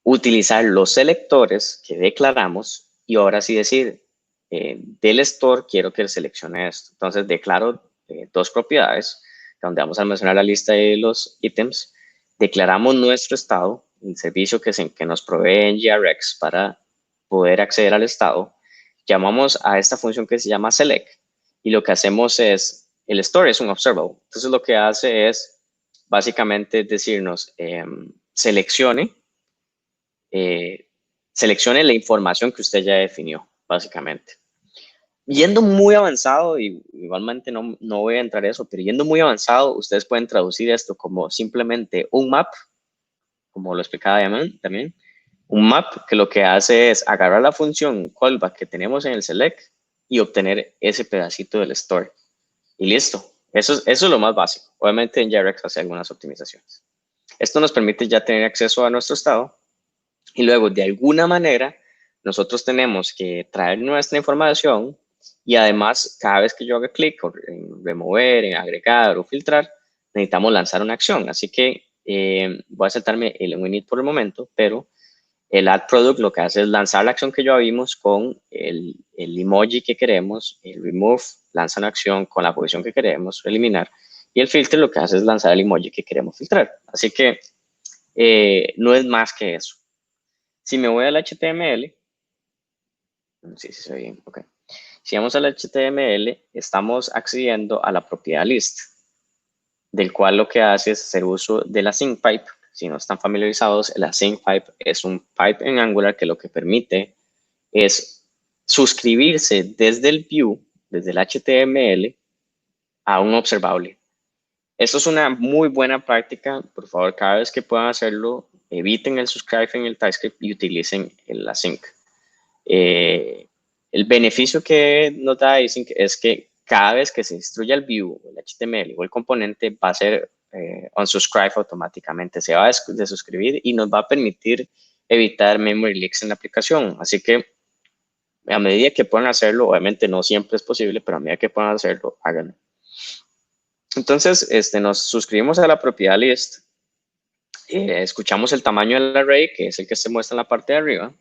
utilizar los selectores que declaramos y ahora sí decir, del store quiero que seleccione esto. Entonces declaro dos propiedades donde vamos a almacenar la lista de los ítems. Declaramos nuestro estado, el servicio que nos provee NGRX para poder acceder al estado. Llamamos a esta función que se llama select y lo que hacemos es, el store es un observable. Entonces lo que hace es básicamente decirnos, seleccione la información que usted ya definió, básicamente. Yendo muy avanzado, y igualmente no voy a entrar en eso, pero yendo muy avanzado, ustedes pueden traducir esto como simplemente un map, como lo explicaba también. Un map que lo que hace es agarrar la función callback que tenemos en el select y obtener ese pedacito del store. Y listo. Eso es lo más básico. Obviamente NGRX hace algunas optimizaciones. Esto nos permite ya tener acceso a nuestro estado y luego de alguna manera nosotros tenemos que traer nuestra información y además cada vez que yo haga clic en remover, en agregar o filtrar, necesitamos lanzar una acción. Así que voy a saltarme el init por el momento, pero el add product lo que hace es lanzar la acción que ya vimos con el emoji que queremos, el remove lanza una acción con la posición que queremos eliminar, y el filter lo que hace es lanzar el emoji que queremos filtrar. Así que no es más que eso. Si me voy al HTML, sí, se ve bien, ok. Si vamos al HTML, estamos accediendo a la propiedad list, del cual lo que hace es hacer uso de la sync pipe. Si no están familiarizados, la sync pipe es un pipe en Angular que lo que permite es suscribirse desde el view, desde el HTML, a un observable. Esto es una muy buena práctica. Por favor, cada vez que puedan hacerlo, eviten el subscribe en el TypeScript y utilicen el async. El beneficio que nos da async es que cada vez que se destruya el view, el HTML o el componente, va a ser unsubscribe automáticamente. Se va a desuscribir y nos va a permitir evitar memory leaks en la aplicación. Así que a medida que puedan hacerlo, obviamente no siempre es posible, pero a medida que puedan hacerlo, háganlo. Entonces, nos suscribimos a la propiedad list, escuchamos el tamaño del array, que es el que se muestra en la parte de arriba.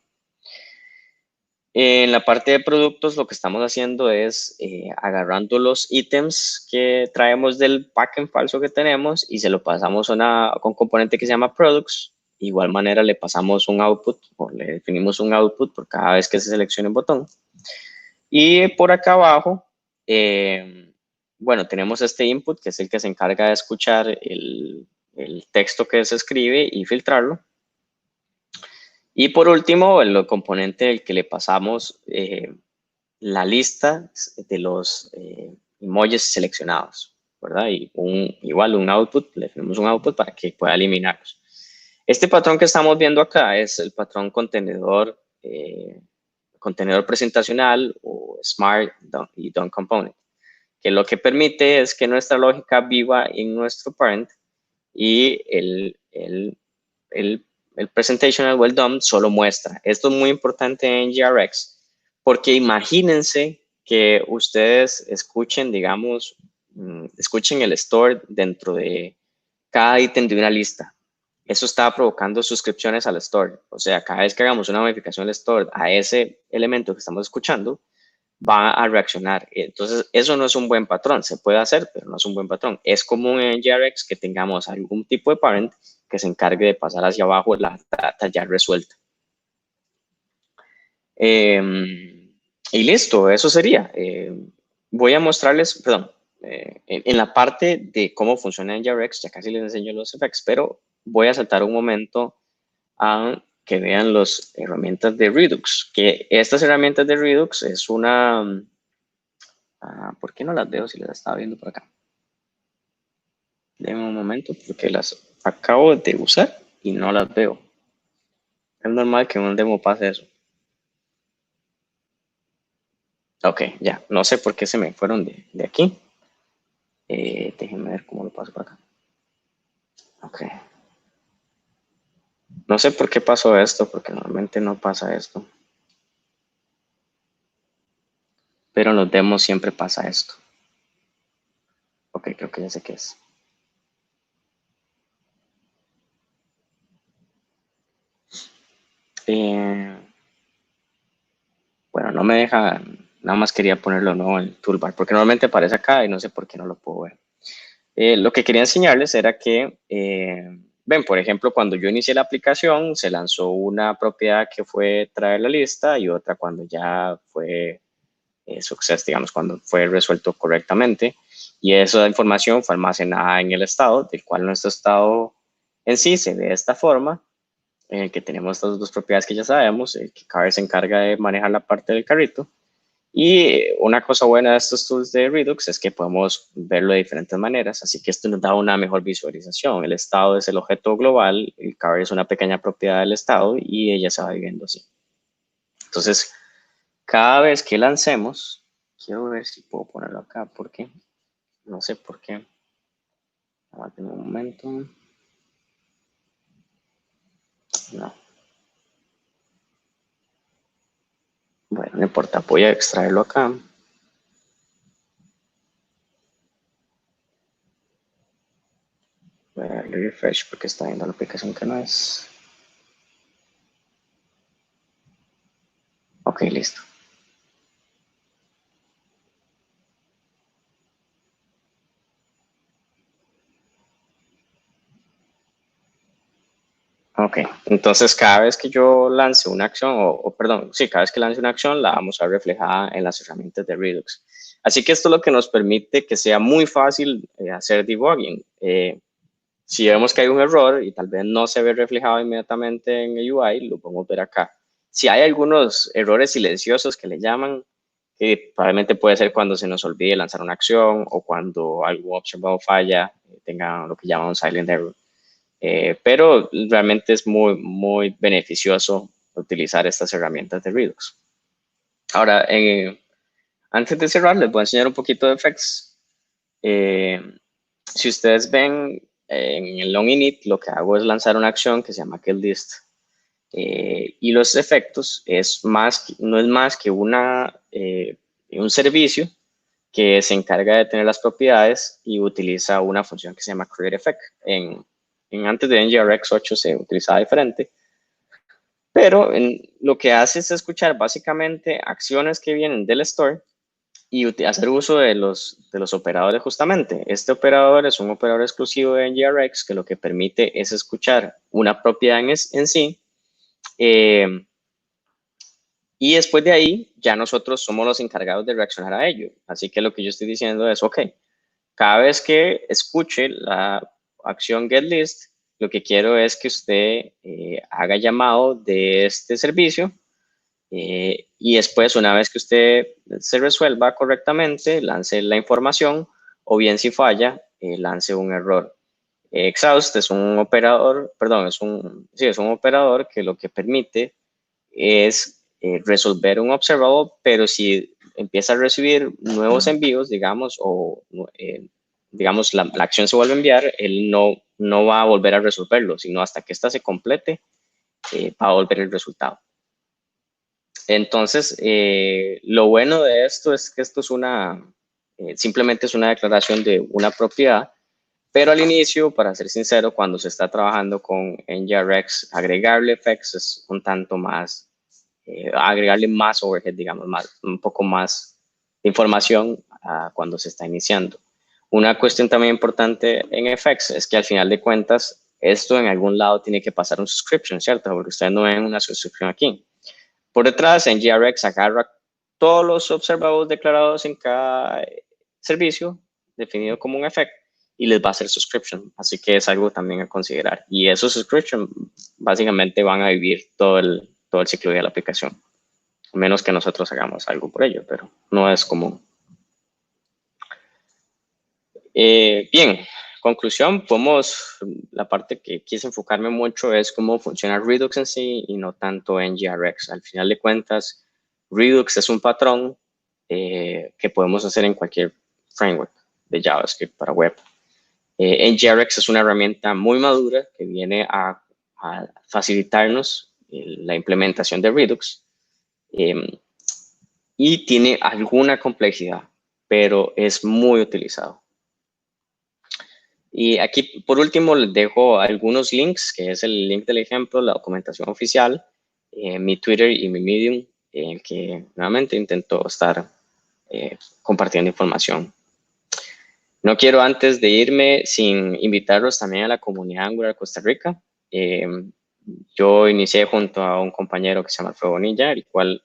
En la parte de productos, lo que estamos haciendo es agarrando los ítems que traemos del backend falso que tenemos y se lo pasamos a un componente que se llama products. De igual manera, le pasamos un output o le definimos un output por cada vez que se seleccione un botón. Y por acá abajo, bueno, tenemos este input, que es el que se encarga de escuchar el texto que se escribe y filtrarlo. Y por último, el componente del que le pasamos la lista de los emojis seleccionados, ¿verdad? Y igual un output, le definimos un output para que pueda eliminarlos. Este patrón que estamos viendo acá es el patrón contenedor presentacional o Smart y Done Component, que lo que permite es que nuestra lógica viva en nuestro parent y el presentational o el DOM solo muestra. Esto es muy importante en NGRX porque imagínense que ustedes escuchen, digamos, escuchen el store dentro de cada ítem de una lista. Eso está provocando suscripciones al store. O sea, cada vez que hagamos una modificación al store a ese elemento que estamos escuchando, va a reaccionar. Entonces, eso no es un buen patrón. Se puede hacer, pero no es un buen patrón. Es común en NGRX que tengamos algún tipo de parent que se encargue de pasar hacia abajo la data ya resuelta. Y listo, eso sería. Voy a mostrarles, perdón, en la parte de cómo funciona NGRX, ya casi les enseño los effects, pero voy a saltar un momento a que vean las herramientas de Redux, que estas herramientas de Redux es una... ¿por qué no las veo si las estaba viendo por acá? Denme un momento porque las acabo de usar y no las veo. Es normal que en un demo pase eso. Ok, ya. No sé por qué se me fueron de aquí. Déjenme ver cómo lo paso por acá. Ok. No sé por qué pasó esto, porque normalmente no pasa esto. Pero en los demos siempre pasa esto. Ok, creo que ya sé qué es. Bueno, no me deja, nada más quería ponerlo nuevo en el toolbar, porque normalmente aparece acá y no sé por qué no lo puedo ver. Lo que quería enseñarles era que, ven, por ejemplo, cuando yo inicié la aplicación, se lanzó una propiedad que fue traer la lista y otra cuando ya fue success, digamos, cuando fue resuelto correctamente. Y esa información fue almacenada en el estado, del cual nuestro estado en sí se ve de esta forma, en el que tenemos estas dos propiedades que ya sabemos, el que Car se encarga de manejar la parte del carrito. Y una cosa buena de estos tools de Redux es que podemos verlo de diferentes maneras, así que esto nos da una mejor visualización. El estado es el objeto global, el car es una pequeña propiedad del estado y ella se va viviendo así. Entonces, cada vez que lancemos, quiero ver si puedo ponerlo acá, porque no sé por qué. Aguanten un momento. No. Bueno, no importa, voy a extraerlo acá. Voy a darle refresh porque está viendo la aplicación que no es. Ok, listo. Ok, entonces cada vez que yo lance una acción, perdón, sí, cada vez que lance una acción la vamos a ver reflejada en las herramientas de Redux. Así que esto es lo que nos permite que sea muy fácil hacer debugging. Si vemos que hay un error y tal vez no se ve reflejado inmediatamente en el UI, lo podemos ver acá. Si hay algunos errores silenciosos que le llaman, que probablemente puede ser cuando se nos olvide lanzar una acción o cuando algún observado falla, tenga lo que llaman un silent error. Pero realmente es muy beneficioso utilizar estas herramientas de Redux. Ahora, antes de cerrar, les voy a enseñar un poquito de effects. Si ustedes ven en el long init, lo que hago es lanzar una acción que se llama getList. Y los efectos no es más que un servicio que se encarga de tener las propiedades y utiliza una función que se llama createEffect. Antes de NGRX 8 se utilizaba diferente, pero lo que hace es escuchar básicamente acciones que vienen del store y hacer uso de los operadores justamente. Este operador es un operador exclusivo de NGRX que lo que permite es escuchar una propiedad en sí. Y después de ahí, ya nosotros somos los encargados de reaccionar a ello. Así que lo que yo estoy diciendo es, ok, cada vez que escuche la acción getList, lo que quiero es que usted haga llamado de este servicio y después, una vez que usted se resuelva correctamente, lance la información o bien si falla, lance un error. Exhaust es un operador, perdón, es un operador que lo que permite es resolver un observable, pero si empieza a recibir nuevos envíos, digamos, digamos la acción se vuelve a enviar, él no va a volver a resolverlo, sino hasta que ésta se complete, va a volver el resultado. Entonces, lo bueno de esto es que esto es simplemente es una declaración de una propiedad, pero al inicio, para ser sincero, cuando se está trabajando con NGRX, agregarle effects es un tanto más, agregarle más overhead, digamos, un poco más de información cuando se está iniciando. Una cuestión también importante en effects es que al final de cuentas, esto en algún lado tiene que pasar un subscription, ¿cierto? Porque ustedes no ven una suscripción aquí. Por detrás, NGRX agarra todos los observables declarados en cada servicio, definido como un effect, y les va a hacer subscription. Así que es algo también a considerar. Y esos subscription básicamente van a vivir todo el ciclo de la aplicación. A menos que nosotros hagamos algo por ello, pero no es común. Bien, conclusión, la parte que quise enfocarme mucho es cómo funciona Redux en sí y no tanto NGRX. Al final de cuentas, Redux es un patrón que podemos hacer en cualquier framework de JavaScript para web. NGRX es una herramienta muy madura que viene a facilitarnos la implementación de Redux y tiene alguna complejidad, pero es muy utilizado. Y aquí, por último, les dejo algunos links, que es el link del ejemplo, la documentación oficial, mi Twitter y mi Medium, en el que nuevamente intento estar compartiendo información. No quiero antes de irme sin invitarlos también a la comunidad Angular Costa Rica. Yo inicié junto a un compañero que se llama Alfredo Bonilla, el cual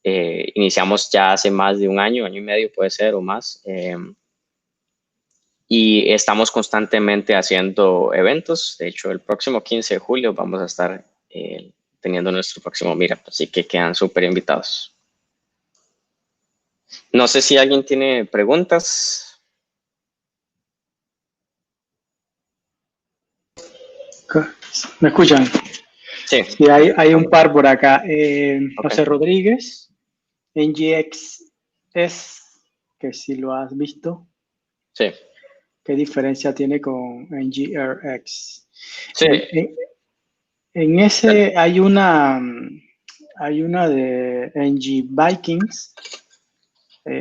iniciamos ya hace más de un año y medio puede ser o más. Y estamos constantemente haciendo eventos. De hecho, el próximo 15 de julio vamos a estar teniendo nuestro próximo meetup, así que quedan súper invitados. No sé si alguien tiene preguntas. ¿Me escuchan? Sí. Sí, hay un par por acá. José Rodríguez, NGX que si lo has visto. Sí. ¿Qué diferencia tiene con NGRX? Sí. En ese hay una de NG Vikings.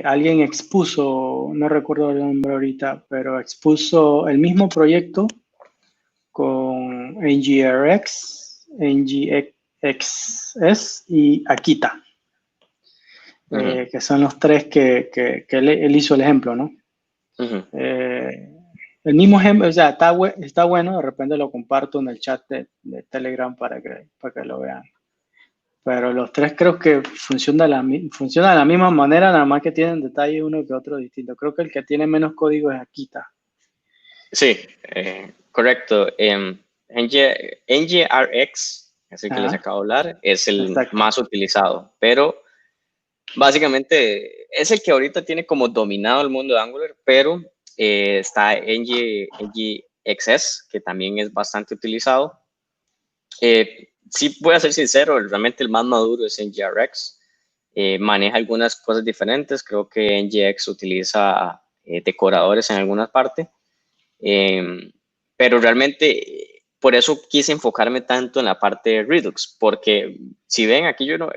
Alguien expuso, no recuerdo el nombre ahorita, pero expuso el mismo proyecto con NGRX, NGXS y Akita, que son los tres que él hizo el ejemplo, ¿no? El mismo ejemplo, o sea, está bueno, de repente lo comparto en el chat de Telegram para que lo vean. Pero los tres creo que funcionan de la misma manera, nada más que tienen detalles uno que otro distinto. Creo que el que tiene menos código es Akita. Sí, correcto. NGRX, es el que les acabo de hablar, es el Exacto. más utilizado, pero básicamente es el que ahorita tiene como dominado el mundo de Angular, pero está NGXS, que también es bastante utilizado. Sí, voy a ser sincero, realmente el más maduro es NGRX. Maneja algunas cosas diferentes. Creo que NGX utiliza decoradores en algunas partes. Pero realmente por eso quise enfocarme tanto en la parte de Redux, porque si ven, aquí no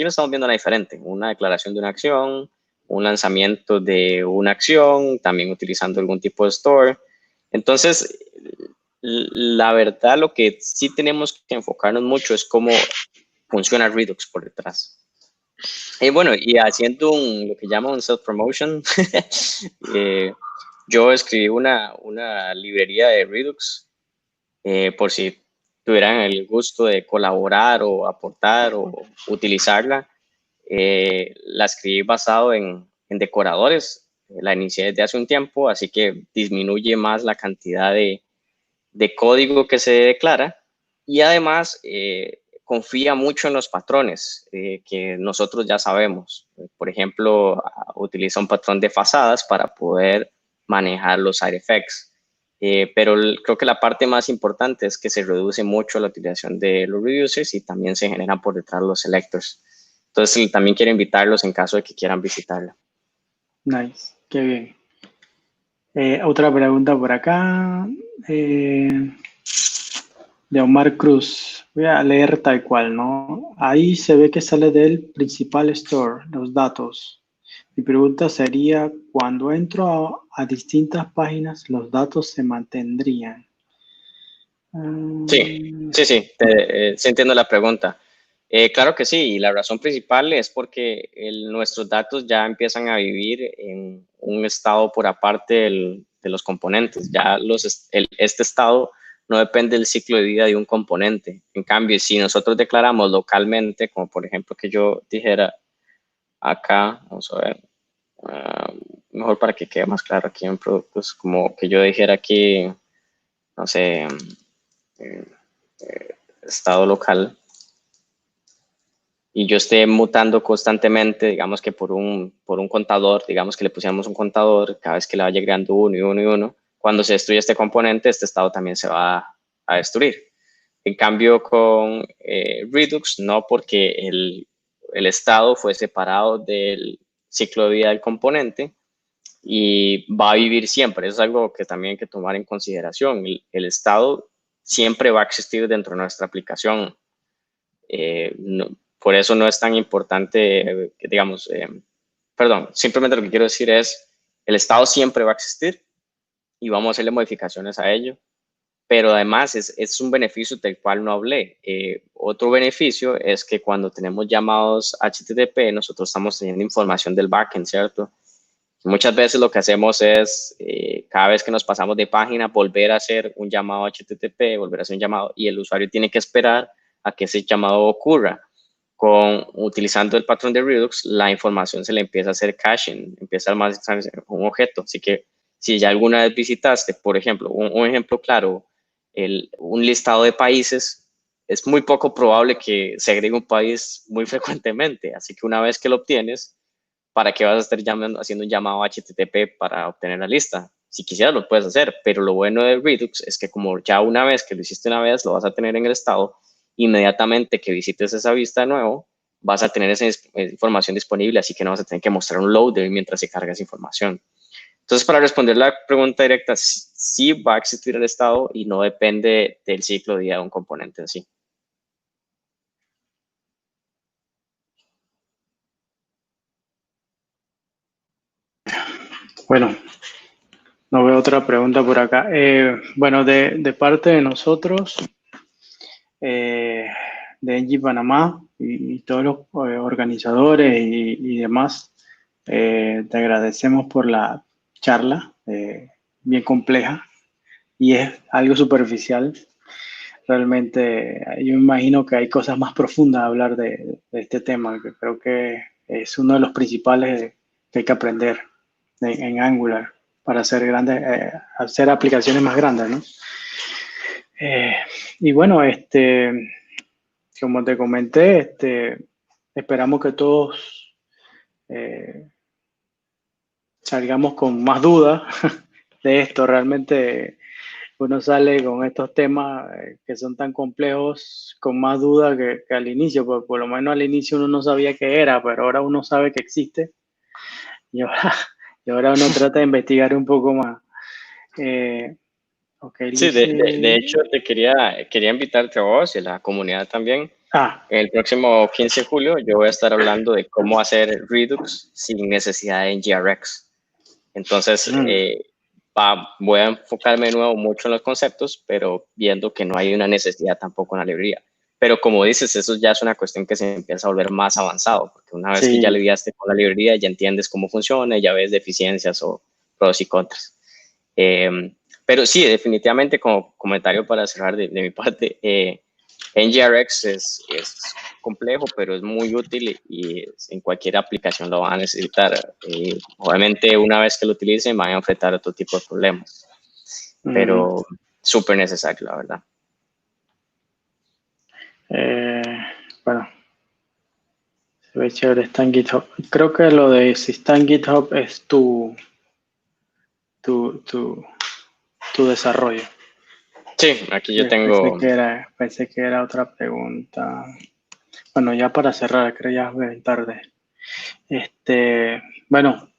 estamos viendo nada diferente. Una declaración de una acción, un lanzamiento de una acción, también utilizando algún tipo de store. Entonces, la verdad, lo que sí tenemos que enfocarnos mucho es cómo funciona Redux por detrás. Y bueno, y haciendo lo que llaman un self-promotion, yo escribí una librería de Redux por si tuvieran el gusto de colaborar o aportar o utilizarla. La escribí basado en decoradores. La inicié desde hace un tiempo, así que disminuye más la cantidad de código que se declara y además confía mucho en los patrones que nosotros ya sabemos. Por ejemplo, utiliza un patrón de fazadas para poder manejar los side effects. Pero creo que la parte más importante es que se reduce mucho la utilización de los reducers y también se generan por detrás los selectors. Entonces, también quiero invitarlos en caso de que quieran visitarla. Nice, qué bien. Otra pregunta por acá. De Omar Cruz. Voy a leer tal cual, ¿no? Ahí se ve que sale del principal store, los datos. Mi pregunta sería, cuando entro a distintas páginas, ¿los datos se mantendrían? Sí, entiendo la pregunta. Claro que sí, y la razón principal es porque nuestros datos ya empiezan a vivir en un estado por aparte de los componentes. Ya este estado no depende del ciclo de vida de un componente. En cambio, si nosotros declaramos localmente, como por ejemplo que yo dijera acá, vamos a ver, mejor para que quede más claro aquí en productos, como que yo dijera aquí, no sé, estado local, y yo esté mutando constantemente, digamos que por un contador, digamos que le pusiéramos un contador, cada vez que le vaya agregando uno y uno y uno, cuando se destruye este componente, este estado también se va a destruir. En cambio, con Redux, no, porque el estado fue separado del ciclo de vida del componente y va a vivir siempre. Eso es algo que también hay que tomar en consideración. El estado siempre va a existir dentro de nuestra aplicación. Por eso no es tan importante, digamos, perdón, simplemente lo que quiero decir es, el estado siempre va a existir y vamos a hacerle modificaciones a ello, pero además es un beneficio del cual no hablé. Otro beneficio es que cuando tenemos llamados HTTP, nosotros estamos teniendo información del backend, ¿cierto? Muchas veces lo que hacemos es, cada vez que nos pasamos de página, volver a hacer un llamado HTTP, volver a hacer un llamado, y el usuario tiene que esperar a que ese llamado ocurra. Utilizando el patrón de Redux, la información se le empieza a hacer caching, empieza a almacenarse un objeto. Así que si ya alguna vez visitaste, por ejemplo, un ejemplo claro, un listado de países, es muy poco probable que se agregue un país muy frecuentemente. Así que una vez que lo obtienes, ¿para qué vas a estar haciendo un llamado HTTP para obtener la lista? Si quisieras lo puedes hacer, pero lo bueno de Redux es que como ya una vez que lo hiciste una vez, lo vas a tener en el estado, inmediatamente que visites esa vista de nuevo, vas a tener esa información disponible, así que no vas a tener que mostrar un loader mientras se carga esa información. Entonces, para responder la pregunta directa, sí va a existir el estado y no depende del ciclo de vida de un componente en sí. Bueno, No veo otra pregunta por acá. Bueno, de parte de nosotros, de Engie Panamá y todos los organizadores y demás, te agradecemos por la charla, bien compleja y es algo superficial. Realmente, yo imagino que hay cosas más profundas a hablar de este tema, que creo que es uno de los principales que hay que aprender en Angular para hacer grandes, hacer aplicaciones más grandes, ¿no? Eh, y bueno, como te comenté, esperamos que todos eh, salgamos con más dudas de esto. Realmente uno sale con estos temas que son tan complejos con más dudas que al inicio, pues por lo menos al inicio uno no sabía qué era, pero ahora uno sabe que existe y ahora, y ahora uno trata de investigar un poco más. Ok, Sí, dice... de hecho te quería invitarte a vos y a la comunidad también. Ah, El próximo 15 de julio yo voy a estar hablando de cómo hacer Redux sin necesidad de NGRX. Entonces, voy a enfocarme de nuevo mucho en los conceptos, pero viendo que no hay una necesidad tampoco en la librería. Pero como dices, eso ya es una cuestión que se empieza a volver más avanzado, porque una vez que ya sí. lidiaste con la librería, ya entiendes cómo funciona, ya ves deficiencias o pros y contras. Pero sí, definitivamente como comentario para cerrar de mi parte, NGRX es complejo, pero es muy útil y en cualquier aplicación lo van a necesitar. Obviamente, una vez que lo utilicen, van a enfrentar otro tipo de problemas, pero súper necesario, la verdad. Bueno, se ve chévere, está en GitHub. Creo que lo de si está en GitHub es tu, tu, tu desarrollo. Sí, aquí yo tengo... Pensé que era otra pregunta. Bueno, ya para cerrar, creo ya es bien tarde. Bueno,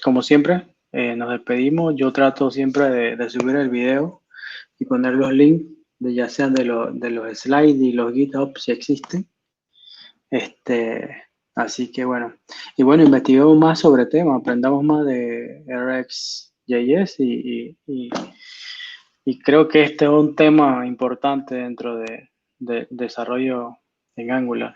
como siempre, nos despedimos. Yo trato siempre de subir el video y poner los links, ya sean de los slides y los GitHub si existen. Así que bueno. Y bueno, investiguemos más sobre el tema, aprendamos más de RxJS y creo que este es un tema importante dentro de desarrollo en Angular.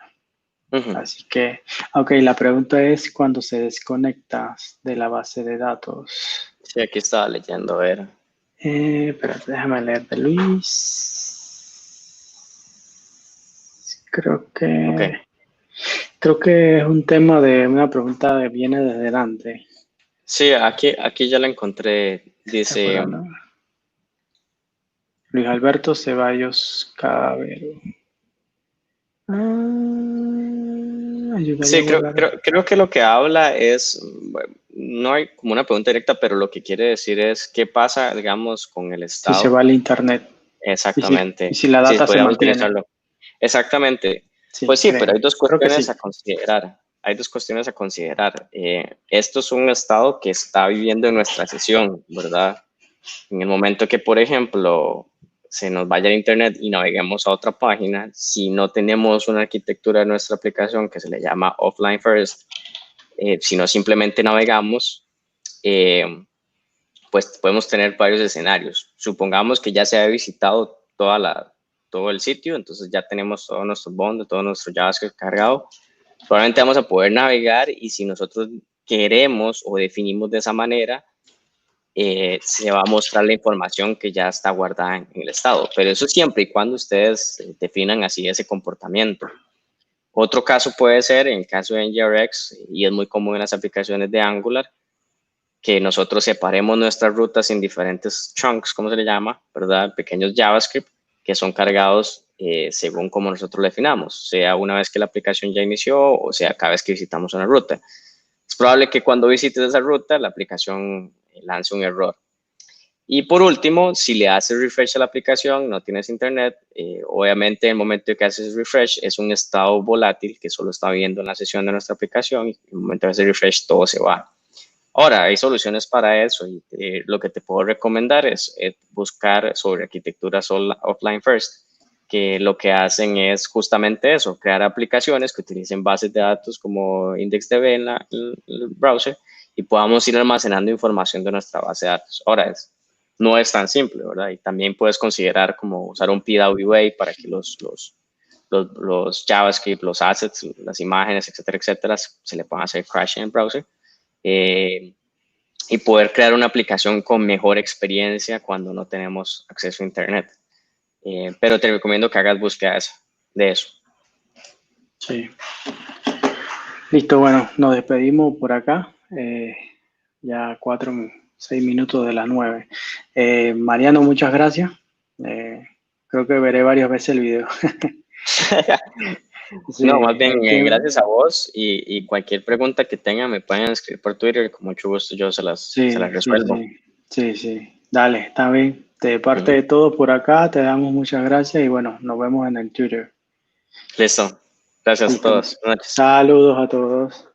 Así que, ok, la pregunta es cuando se desconecta de la base de datos. Sí, aquí estaba leyendo, a ver. Espérate, déjame leer de Luis. Ok. Creo que es un tema de una pregunta que viene desde delante. Sí, aquí ya la encontré. Dice... Luis Alberto Ceballos Cabero. Sí, creo que lo que habla es, bueno, no hay como una pregunta directa, pero lo que quiere decir es qué pasa, digamos, con el Si se estado. va al internet. Exactamente. Y si la Sí, data se podríamos mantiene. utilizarlo. Exactamente. Sí, Pues sí, pero hay dos creo que cuestiones sí. a considerar. Hay dos cuestiones a considerar. Esto es un estado que está viviendo en nuestra sesión, ¿verdad? En el momento que, por ejemplo, se nos vaya el internet y naveguemos a otra página, si no tenemos una arquitectura de nuestra aplicación que se le llama offline first, si no simplemente navegamos, pues podemos tener varios escenarios. Supongamos que ya se ha visitado todo el sitio, entonces ya tenemos todo nuestro bond, todo nuestro JavaScript cargado. Probablemente vamos a poder navegar y si nosotros queremos o definimos de esa manera, se va a mostrar la información que ya está guardada en el estado. Pero eso siempre y cuando ustedes definan así ese comportamiento. Otro caso puede ser, en el caso de NGRX, y es muy común en las aplicaciones de Angular, que nosotros separemos nuestras rutas en diferentes chunks, como se le llama, ¿verdad? Pequeños JavaScript que son cargados según como nosotros lo definamos, sea una vez que la aplicación ya inició o sea cada vez que visitamos una ruta. Es probable que cuando visites esa ruta la aplicación lance un error. Y por último, si le haces refresh a la aplicación, no tienes internet, obviamente en el momento que haces refresh es un estado volátil que solo está viendo en la sesión de nuestra aplicación y en el momento que haces refresh todo se va. Ahora, hay soluciones para eso y lo que te puedo recomendar es buscar sobre arquitecturas offline first, que lo que hacen es justamente eso, crear aplicaciones que utilicen bases de datos como IndexDB en el browser y podamos ir almacenando información de nuestra base de datos. Ahora, no es tan simple, ¿verdad? Y también puedes considerar como usar un PWA para que los JavaScript, los assets, las imágenes, etcétera, etcétera, se le puedan hacer crash en el browser. Y poder crear una aplicación con mejor experiencia cuando no tenemos acceso a Internet. Pero te recomiendo que hagas búsquedas de eso. Sí. Listo, bueno, nos despedimos por acá. Ya 6 minutos de las 9. Mariano, muchas gracias. Creo que veré varias veces el video. Sí, no, más bien, gracias a vos y cualquier pregunta que tengan me pueden escribir por Twitter, con mucho gusto yo se las resuelvo. Sí. Dale, está bien. De parte de todos por acá, te damos muchas gracias y bueno, nos vemos en el Twitter. Listo. Gracias a todos. Saludos a todos.